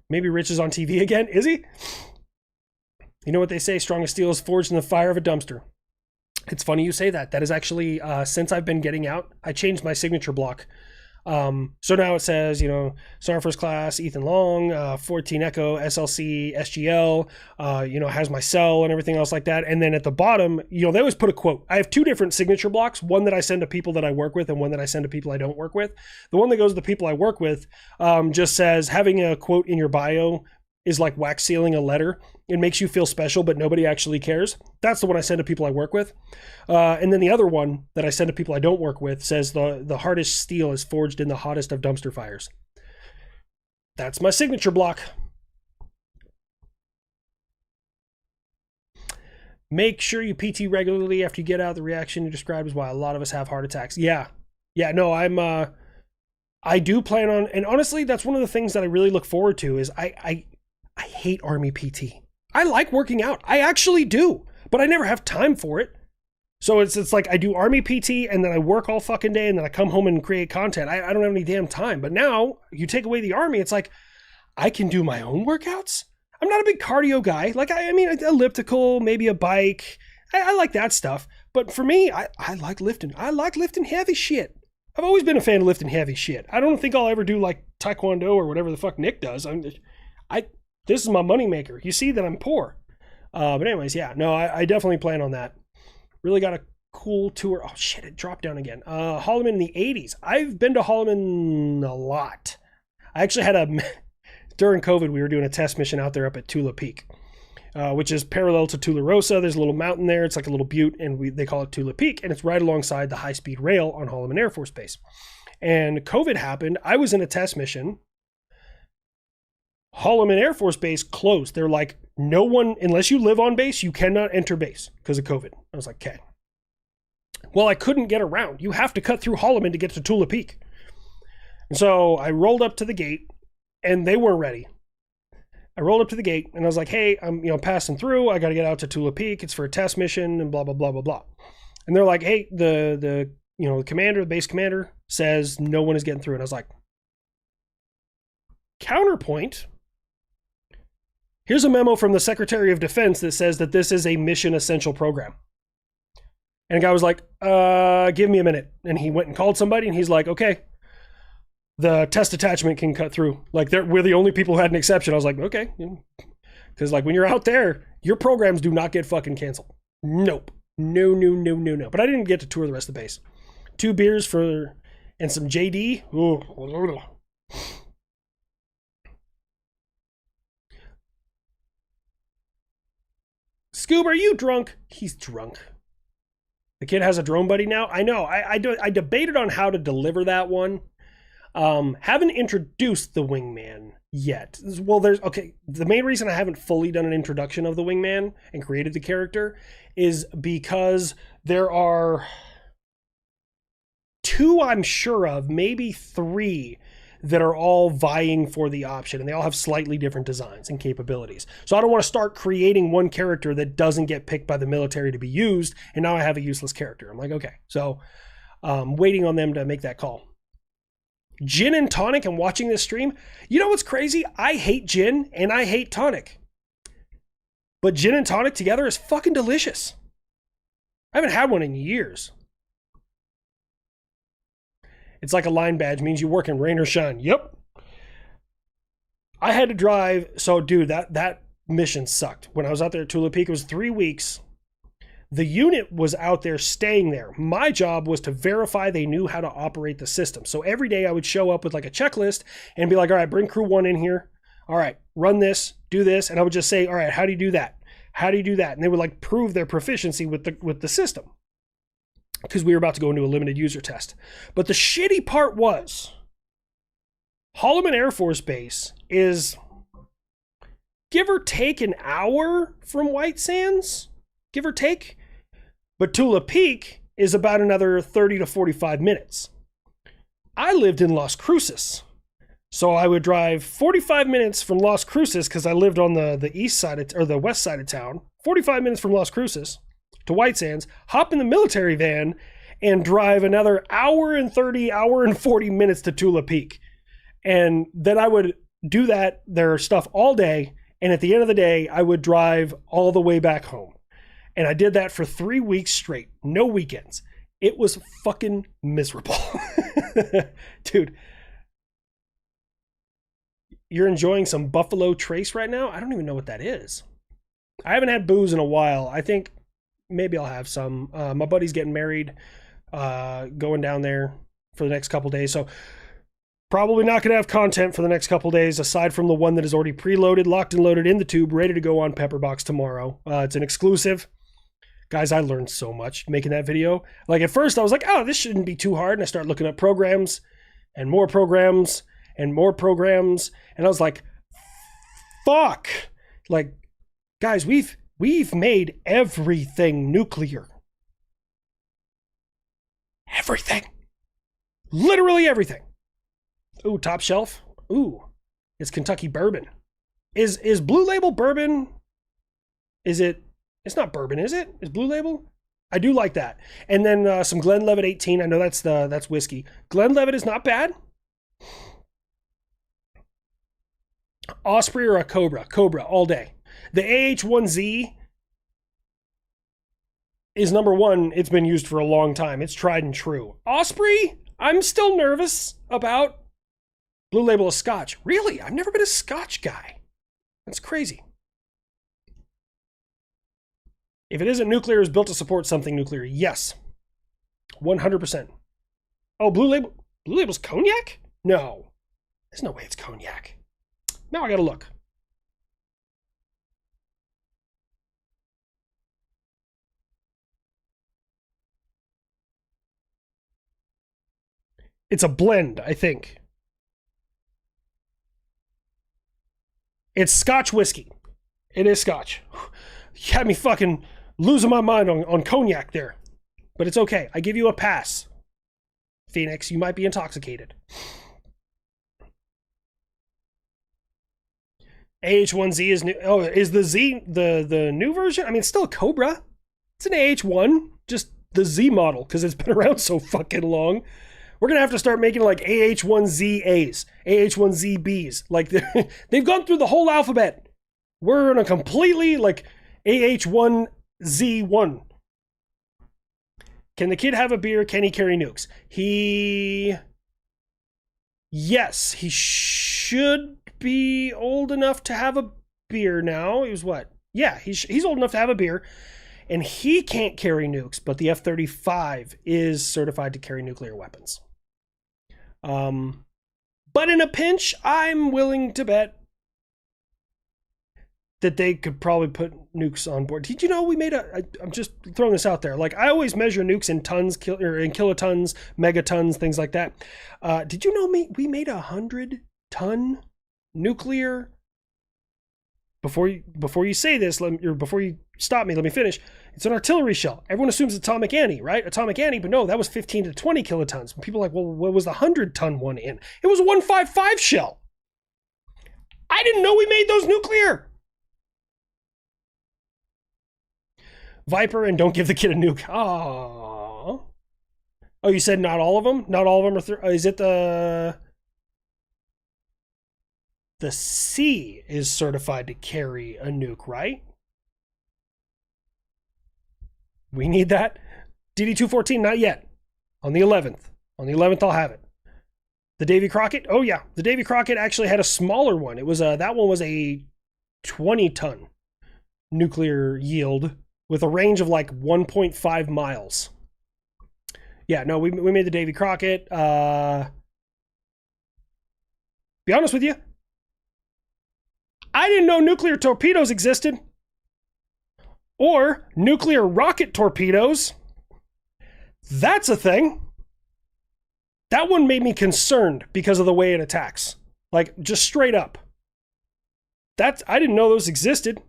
Maybe Rich is on TV again. Is he? You know what they say? Strong as steel is forged in the fire of a dumpster. It's funny you say that. That is actually, since I've been getting out, I changed my signature block. So now it says, you know, Sergeant First Class, Ethan Long, 14 Echo, SLC, SGL, you know, has my cell and everything else like that. And then at the bottom, you know, they always put a quote. I have two different signature blocks, one that I send to people that I work with and one that I send to people I don't work with. The one that goes to the people I work with just says, having a quote in your bio is like wax sealing a letter. It makes you feel special, but nobody actually cares. That's the one I send to people I work with. And then the other one that I send to people I don't work with says the hardest steel is forged in the hottest of dumpster fires. That's my signature block. Make sure you PT regularly after you get out. The reaction you described is why a lot of us have heart attacks. Yeah, no, I do plan on, and honestly, that's one of the things that I really look forward to is I hate Army PT. I like working out. I actually do, but I never have time for it. So it's like I do Army PT and then I work all fucking day and then I come home and create content. I don't have any damn time. But now you take away the Army, it's like I can do my own workouts. I'm not a big cardio guy. Like, I mean, elliptical, maybe a bike. I like that stuff. But for me, I like lifting. I like lifting heavy shit. I've always been a fan of lifting heavy shit. I don't think I'll ever do like Taekwondo or whatever the fuck Nick does. This is my moneymaker. You see that I'm poor. But anyways, yeah, no, I definitely plan on that. Really got a cool tour. Oh shit, it dropped down again. Holloman in the 80s. I've been to Holloman a lot. I actually had during COVID, we were doing a test mission out there up at Tula Peak, which is parallel to Tularosa. There's a little mountain there. It's like a little butte, and they call it Tula Peak, and it's right alongside the high-speed rail on Holloman Air Force Base. And COVID happened. I was in a test mission. Holloman Air Force Base closed. They're like, no one, unless you live on base, you cannot enter base because of COVID. I was like, okay. Well, I couldn't get around. You have to cut through Holloman to get to Tula Peak. And so I rolled up to the gate, and they weren't ready. I rolled up to the gate, and I was like, hey, I'm passing through. I got to get out to Tula Peak. It's for a test mission, and blah, blah, blah, blah, blah. And they're like, hey, the commander, the base commander says no one is getting through. And I was like, counterpoint. Here's a memo from the Secretary of Defense that says that this is a mission essential program. And the guy was like, give me a minute. And he went and called somebody, and he's like, okay, the test attachment can cut through. Like, we're the only people who had an exception. I was like, okay. Because like when you're out there, your programs do not get fucking canceled. Nope. No. But I didn't get to tour the rest of the base. 2 beers for and some JD. Ooh. Scoob, are you drunk? He's drunk. The kid has a drone buddy now. I know. I debated on how to deliver that one. Haven't introduced the wingman yet. Well, the main reason I haven't fully done an introduction of the wingman and created the character is because there are 2 I'm sure of, maybe 3, that are all vying for the option, and they all have slightly different designs and capabilities. So I don't want to start creating one character that doesn't get picked by the military to be used, and now I have a useless character. I'm like, okay. So waiting on them to make that call. Gin and tonic and watching this stream. You know what's crazy? I hate gin and I hate tonic. But gin and tonic together is fucking delicious. I haven't had one in years. It's like a line badge, means you work in rain or shine. Yep. I had to drive. So, dude, that mission sucked. When I was out there at Tula Peak, it was 3 weeks. The unit was out there staying there. My job was to verify they knew how to operate the system. So every day I would show up with like a checklist and be like, all right, bring crew 1 in here. All right, run this, do this. And I would just say, all right, how do you do that? How do you do that? And they would like prove their proficiency with the system, because we were about to go into a limited user test. But the shitty part was Holloman Air Force Base is give or take an hour from White Sands, give or take. But Tula Peak is about another 30 to 45 minutes. I lived in Las Cruces. So I would drive 45 minutes from Las Cruces, because I lived on the east side or the west side of town, 45 minutes from Las Cruces to White Sands, hop in the military van, and drive another hour and 40 minutes to Tula Peak. And then I would do their stuff all day, and at the end of the day, I would drive all the way back home. And I did that for 3 weeks straight, no weekends. It was fucking miserable. Dude, you're enjoying some Buffalo Trace right now? I don't even know what that is. I haven't had booze in a while. I think maybe I'll have some. My buddy's getting married, going down there for the next couple days. So probably not going to have content for the next couple days, aside from the one that is already preloaded, locked and loaded in the tube, ready to go on Pepperbox tomorrow. It's an exclusive. Guys, I learned so much making that video. Like at first I was like, oh, this shouldn't be too hard. And I started looking up programs and more programs and more programs. And I was like, fuck. Like, guys, we've made everything nuclear. Everything. Literally everything. Ooh, top shelf. Ooh, it's Kentucky bourbon. Is Blue Label bourbon? It's not bourbon, is it? Is Blue Label? I do like that. And then some Glenlivet 18. I know that's whiskey. Glenlivet is not bad. Osprey or a Cobra? Cobra all day. The AH-1Z is number 1. It's been used for a long time. It's tried and true. Osprey, I'm still nervous about. Blue Label is Scotch. Really? I've never been a Scotch guy. That's crazy. If it isn't nuclear, it's built to support something nuclear. Yes. 100%. Oh, Blue Label. Blue Label's cognac? No. There's no way it's cognac. Now I gotta look. It's a blend, I think. It's Scotch whiskey. It is Scotch. You had me fucking losing my mind on cognac there. But it's okay. I give you a pass. Phoenix, you might be intoxicated. AH-1Z is new. Oh, is the Z the new version? I mean, it's still a Cobra. It's an AH-1, just the Z model, because it's been around so fucking long. We're going to have to start making like AH-1ZAs, AH-1ZBs. Like they've gone through the whole alphabet. We're in a completely like AH-1Z1. Can the kid have a beer? Can he carry nukes? Yes, he should be old enough to have a beer now. He was what? Yeah, he's old enough to have a beer. and he can't carry nukes, but the F-35 is certified to carry nuclear weapons. But in a pinch, I'm willing to bet that they could probably put nukes on board. Did you know we made I'm just throwing this out there. Like, I always measure nukes in tons, or in kilotons, megatons, things like that. Did you know we made 100-ton nuclear? Before you say this, before you stop me, let me finish. It's an artillery shell. Everyone assumes atomic anti, right? Atomic anti, but no, that was 15 to 20 kilotons. And people are like, well, what was the 100-ton one in? It was a 155 shell. I didn't know we made those nuclear. Viper and don't give the kid a nuke. Oh, you said not all of them? Not all of them are... is it the C is certified to carry a nuke, right? We need that. DD-214, not yet. On the 11th. On the 11th, I'll have it. The Davy Crockett? Oh, yeah. The Davy Crockett actually had a smaller one. It was that one was a 20-ton nuclear yield with a range of like 1.5 miles. Yeah, no, we made the Davy Crockett. Be honest with you, I didn't know nuclear torpedoes existed. Or nuclear rocket torpedoes. That's a thing. That one made me concerned because of the way it attacks. Like, just straight up. I didn't know those existed.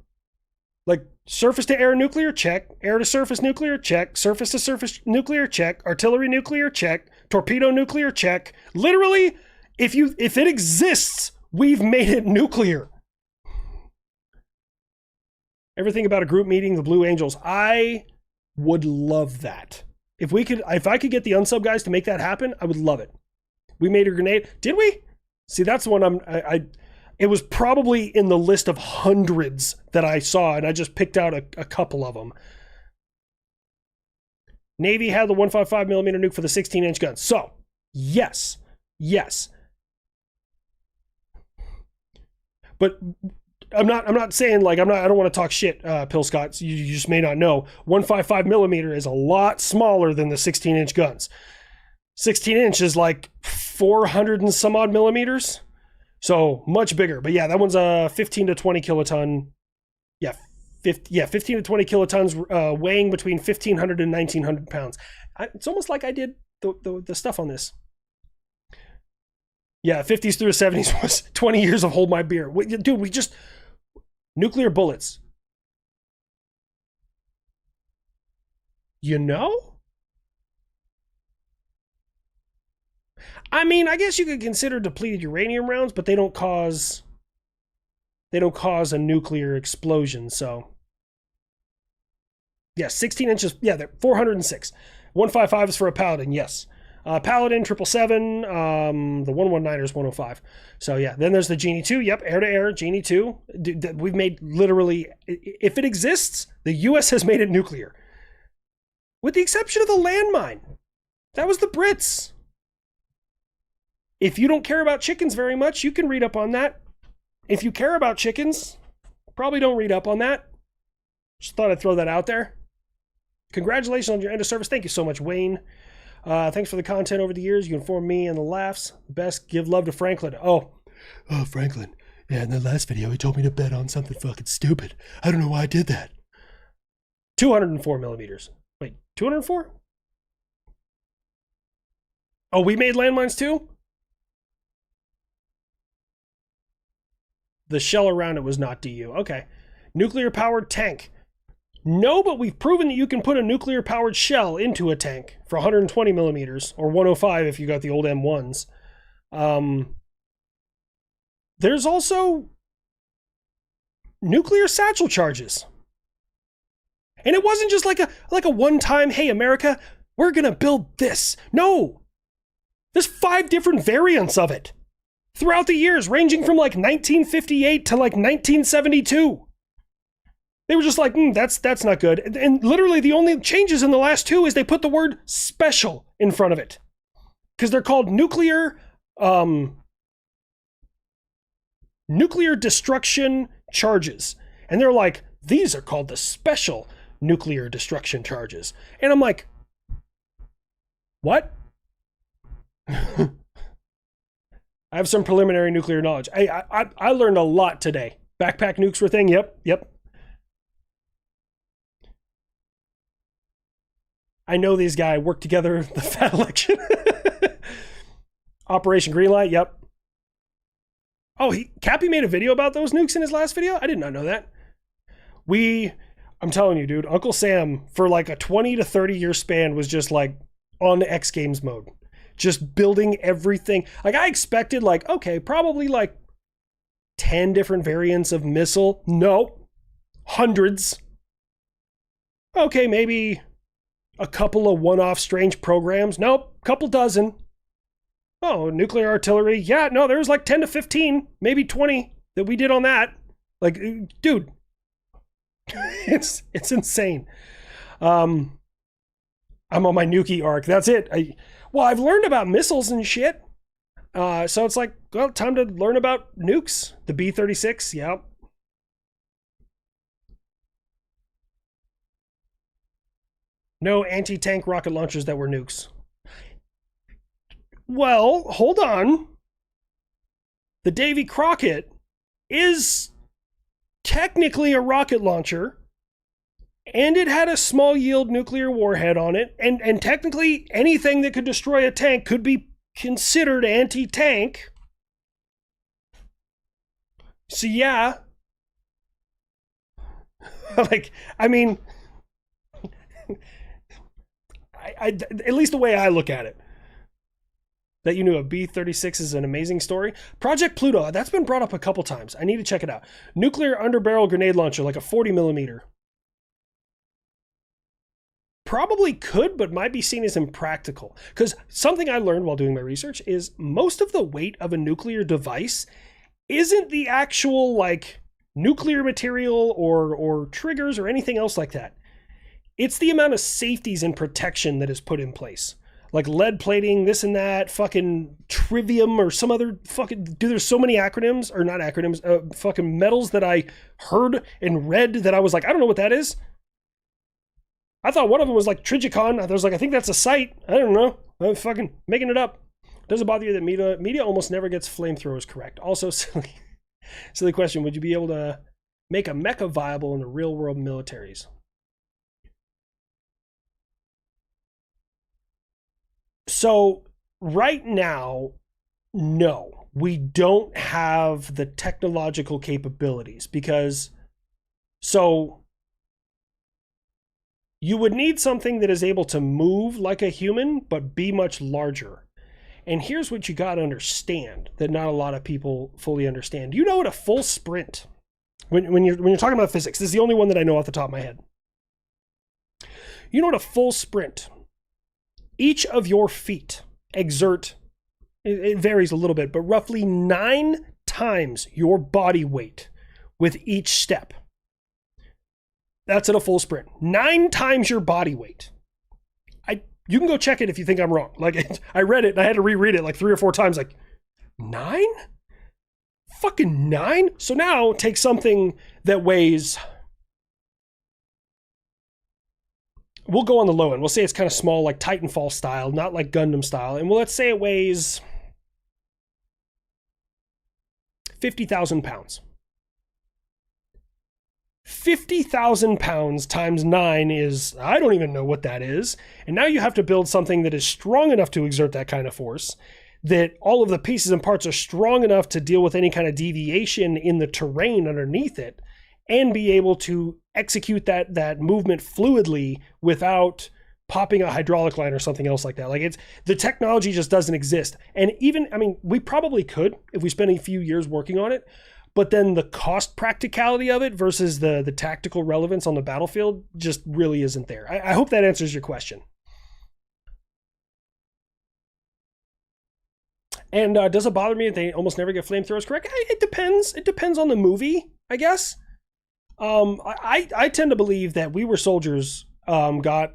Like, surface to air nuclear, check. Air to surface nuclear, check. Surface to surface nuclear, check. Artillery nuclear, check. Torpedo nuclear, check. Literally, if it exists, we've made it nuclear. Everything about a group meeting, the Blue Angels. I would love that. If I could get the unsub guys to make that happen, I would love it. We made a grenade. Did we? See, that's the one it was probably in the list of hundreds that I saw, and I just picked out a couple of them. Navy had the 155 millimeter nuke for the 16-inch gun. So, yes. But I'm not saying, like, I don't want to talk shit, Pill Scott. You just may not know. 155 millimeter is a lot smaller than the 16-inch guns. 16-inch is like 400 and some odd millimeters. So much bigger. But yeah, that one's a 15 to 20 kiloton. Yeah, 15 to 20 kilotons, weighing between 1,500 and 1,900 pounds. It's almost like I did the stuff on this. Yeah, 50s through the 70s was 20 years of hold my beer. Dude, nuclear bullets. You know? I mean, I guess you could consider depleted uranium rounds, but they don't cause a nuclear explosion, so. Yeah, 16 inches. Yeah, they're 406. 155 is for a Paladin, yes. Paladin, 777, the 119er is 105. So yeah, then there's the Genie 2. Yep, air-to-air, Genie 2. We've made literally, if it exists, the US has made it nuclear. With the exception of the landmine. That was the Brits. If you don't care about chickens very much, you can read up on that. If you care about chickens, probably don't read up on that. Just thought I'd throw that out there. Congratulations on your end of service. Thank you so much, Wayne. Thanks for the content over the years. You informed me and the laughs. Best, give love to Franklin. Oh, Franklin. Yeah, in the last video, he told me to bet on something fucking stupid. I don't know why I did that. 204 millimeters. Wait, 204? Oh, we made landmines too? The shell around it was not DU. Okay. Nuclear-powered tank. No, but we've proven that you can put a nuclear-powered shell into a tank for 120 millimeters, or 105 if you got the old M1s. There's also nuclear satchel charges. And it wasn't just like a one-time, hey, America, we're going to build this. No! There's 5 different variants of it throughout the years, ranging from like 1958 to like 1972. They were just like, that's not good. And literally the only changes in the last 2 is they put the word special in front of it. Because they're called nuclear destruction charges. And they're like, these are called the special nuclear destruction charges. And I'm like, what? I have some preliminary nuclear knowledge. I learned a lot today. Backpack nukes were a thing. Yep. I know these guys worked together the fat election. Operation Greenlight, yep. Oh, Cappy made a video about those nukes in his last video? I did not know that. I'm telling you, dude, Uncle Sam, for like a 20 to 30 year span, was just like on X Games mode. Just building everything. Like, I expected, like, okay, probably like 10 different variants of missile. No. Hundreds. Okay, maybe a couple of one-off strange programs. Nope, couple dozen. Oh, nuclear artillery. Yeah, no, there was like 10 to 15, maybe 20 that we did on that. Like, dude, it's insane. I'm on my Nuki arc. That's it. I've learned about missiles and shit. So it's like, well, time to learn about nukes. The B-36, yeah. No anti-tank rocket launchers that were nukes. Well, hold on. The Davy Crockett is technically a rocket launcher, and it had a small yield nuclear warhead on it, and technically anything that could destroy a tank could be considered anti-tank. So yeah. Like, I mean, I at least the way I look at it. That you knew a B-36 is an amazing story. Project Pluto, that's been brought up a couple times. I need to check it out. Nuclear underbarrel grenade launcher, like a 40 millimeter. Probably could, but might be seen as impractical. Because something I learned while doing my research is most of the weight of a nuclear device isn't the actual, like, nuclear material or triggers or anything else like that. It's the amount of safeties and protection that is put in place. Like lead plating, this and that, fucking trivium or some other fucking... Dude, there's so many acronyms, or not acronyms, fucking metals that I heard and read that I was like, I don't know what that is. I thought one of them was like Trigicon. I was like, I think that's a site. I don't know. I'm fucking making it up. Does it bother you that media almost never gets flamethrowers correct? Also, silly question, would you be able to make a mecha viable in the real world militaries? So right now, no, we don't have the technological capabilities because you would need something that is able to move like a human, but be much larger. And here's what you got to understand that not a lot of people fully understand. You know what a full sprint, when you're talking about physics, this is the only one that I know off the top of my head. You know what a full sprint, each of your feet exert, it varies a little bit, but roughly 9 times your body weight with each step. That's at a full sprint. 9 times your body weight. You can go check it if you think I'm wrong. Like, I read it and I had to reread it like 3 or 4 times. Like, 9? Fucking 9? So now take something that weighs... We'll go on the low end. We'll say it's kind of small, like Titanfall style, not like Gundam style. And let's say it weighs 50,000 pounds. 50,000 pounds times 9 is, I don't even know what that is. And now you have to build something that is strong enough to exert that kind of force, that all of the pieces and parts are strong enough to deal with any kind of deviation in the terrain underneath it, and be able to execute that movement fluidly without popping a hydraulic line or something else like that. Like, it's, the technology just doesn't exist. And even, I mean, we probably could if we spent a few years working on it, but then the cost practicality of it versus the tactical relevance on the battlefield just really isn't there. I hope that answers your question. And does it bother me that they almost never get flamethrowers correct? It depends. It depends on the movie, I guess. I tend to believe that We Were Soldiers got...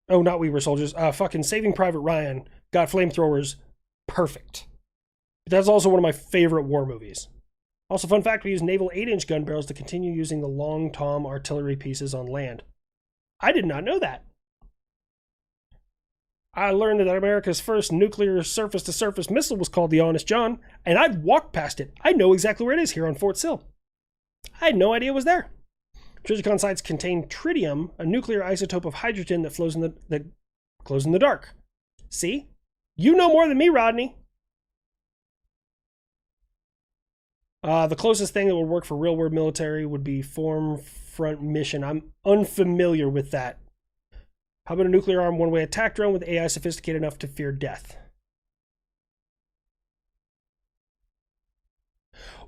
Oh, not We Were Soldiers. Fucking Saving Private Ryan got flamethrowers perfect. That's also one of my favorite war movies. Also, fun fact, we use naval 8-inch gun barrels to continue using the long tom artillery pieces on land. I did not know that. I learned that America's first nuclear surface-to-surface missile was called the Honest John, and I've walked past it. I know exactly where it is here on Fort Sill. I had no idea it was there. Trijicon sites contain tritium, a nuclear isotope of hydrogen that glows in the dark. See? You know more than me, Rodney. The closest thing that would work for real-world military would be Form Front Mission. I'm unfamiliar with that. How about a nuclear-armed one-way attack drone with AI sophisticated enough to fear death?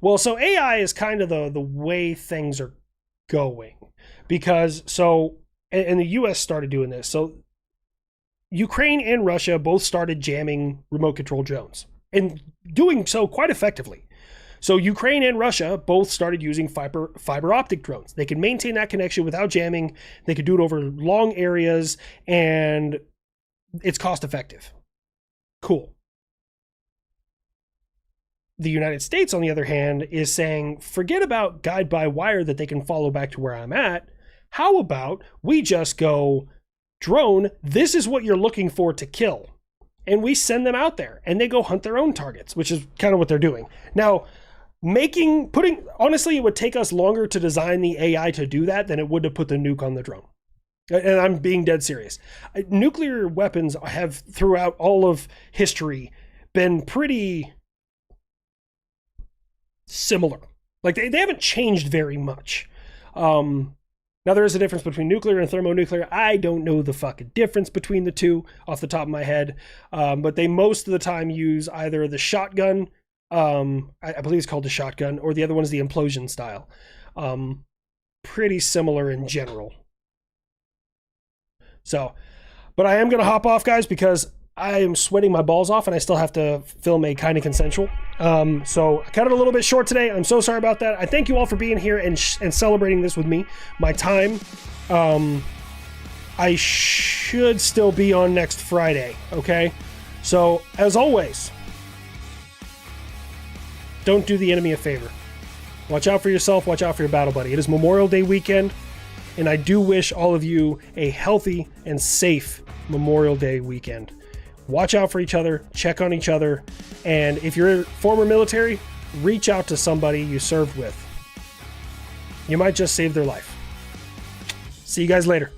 Well, so AI is kind of the way things are going. Because, and the US started doing this. So, Ukraine and Russia both started jamming remote-controlled drones. And doing so quite effectively. So Ukraine and Russia both started using fiber optic drones. They could maintain that connection without jamming. They could do it over long areas, and it's cost effective. Cool. The United States, on the other hand, is saying, forget about guide by wire that they can follow back to where I'm at. How about we just go, drone, this is what you're looking for to kill. And we send them out there, and they go hunt their own targets, which is kind of what they're doing. Now, honestly, it would take us longer to design the AI to do that than it would to put the nuke on the drone. And I'm being dead serious. Nuclear weapons have, throughout all of history, been pretty similar. Like, they haven't changed very much. Now, there is a difference between nuclear and thermonuclear. I don't know the fucking difference between the two off the top of my head. But they most of the time use either the shotgun, I believe it's called the shotgun, or the other one is the implosion style. Pretty similar in general. So, but I am going to hop off, guys, because I am sweating my balls off and I still have to film a kind of consensual. So I cut it a little bit short today. I'm so sorry about that. I thank you all for being here and celebrating this with me. My time, I should still be on next Friday. Okay. So as always, don't do the enemy a favor. Watch out for yourself. Watch out for your battle buddy. It is Memorial Day weekend, and I do wish all of you a healthy and safe Memorial Day weekend. Watch out for each other. Check on each other. And if you're former military, reach out to somebody you served with. You might just save their life. See you guys later.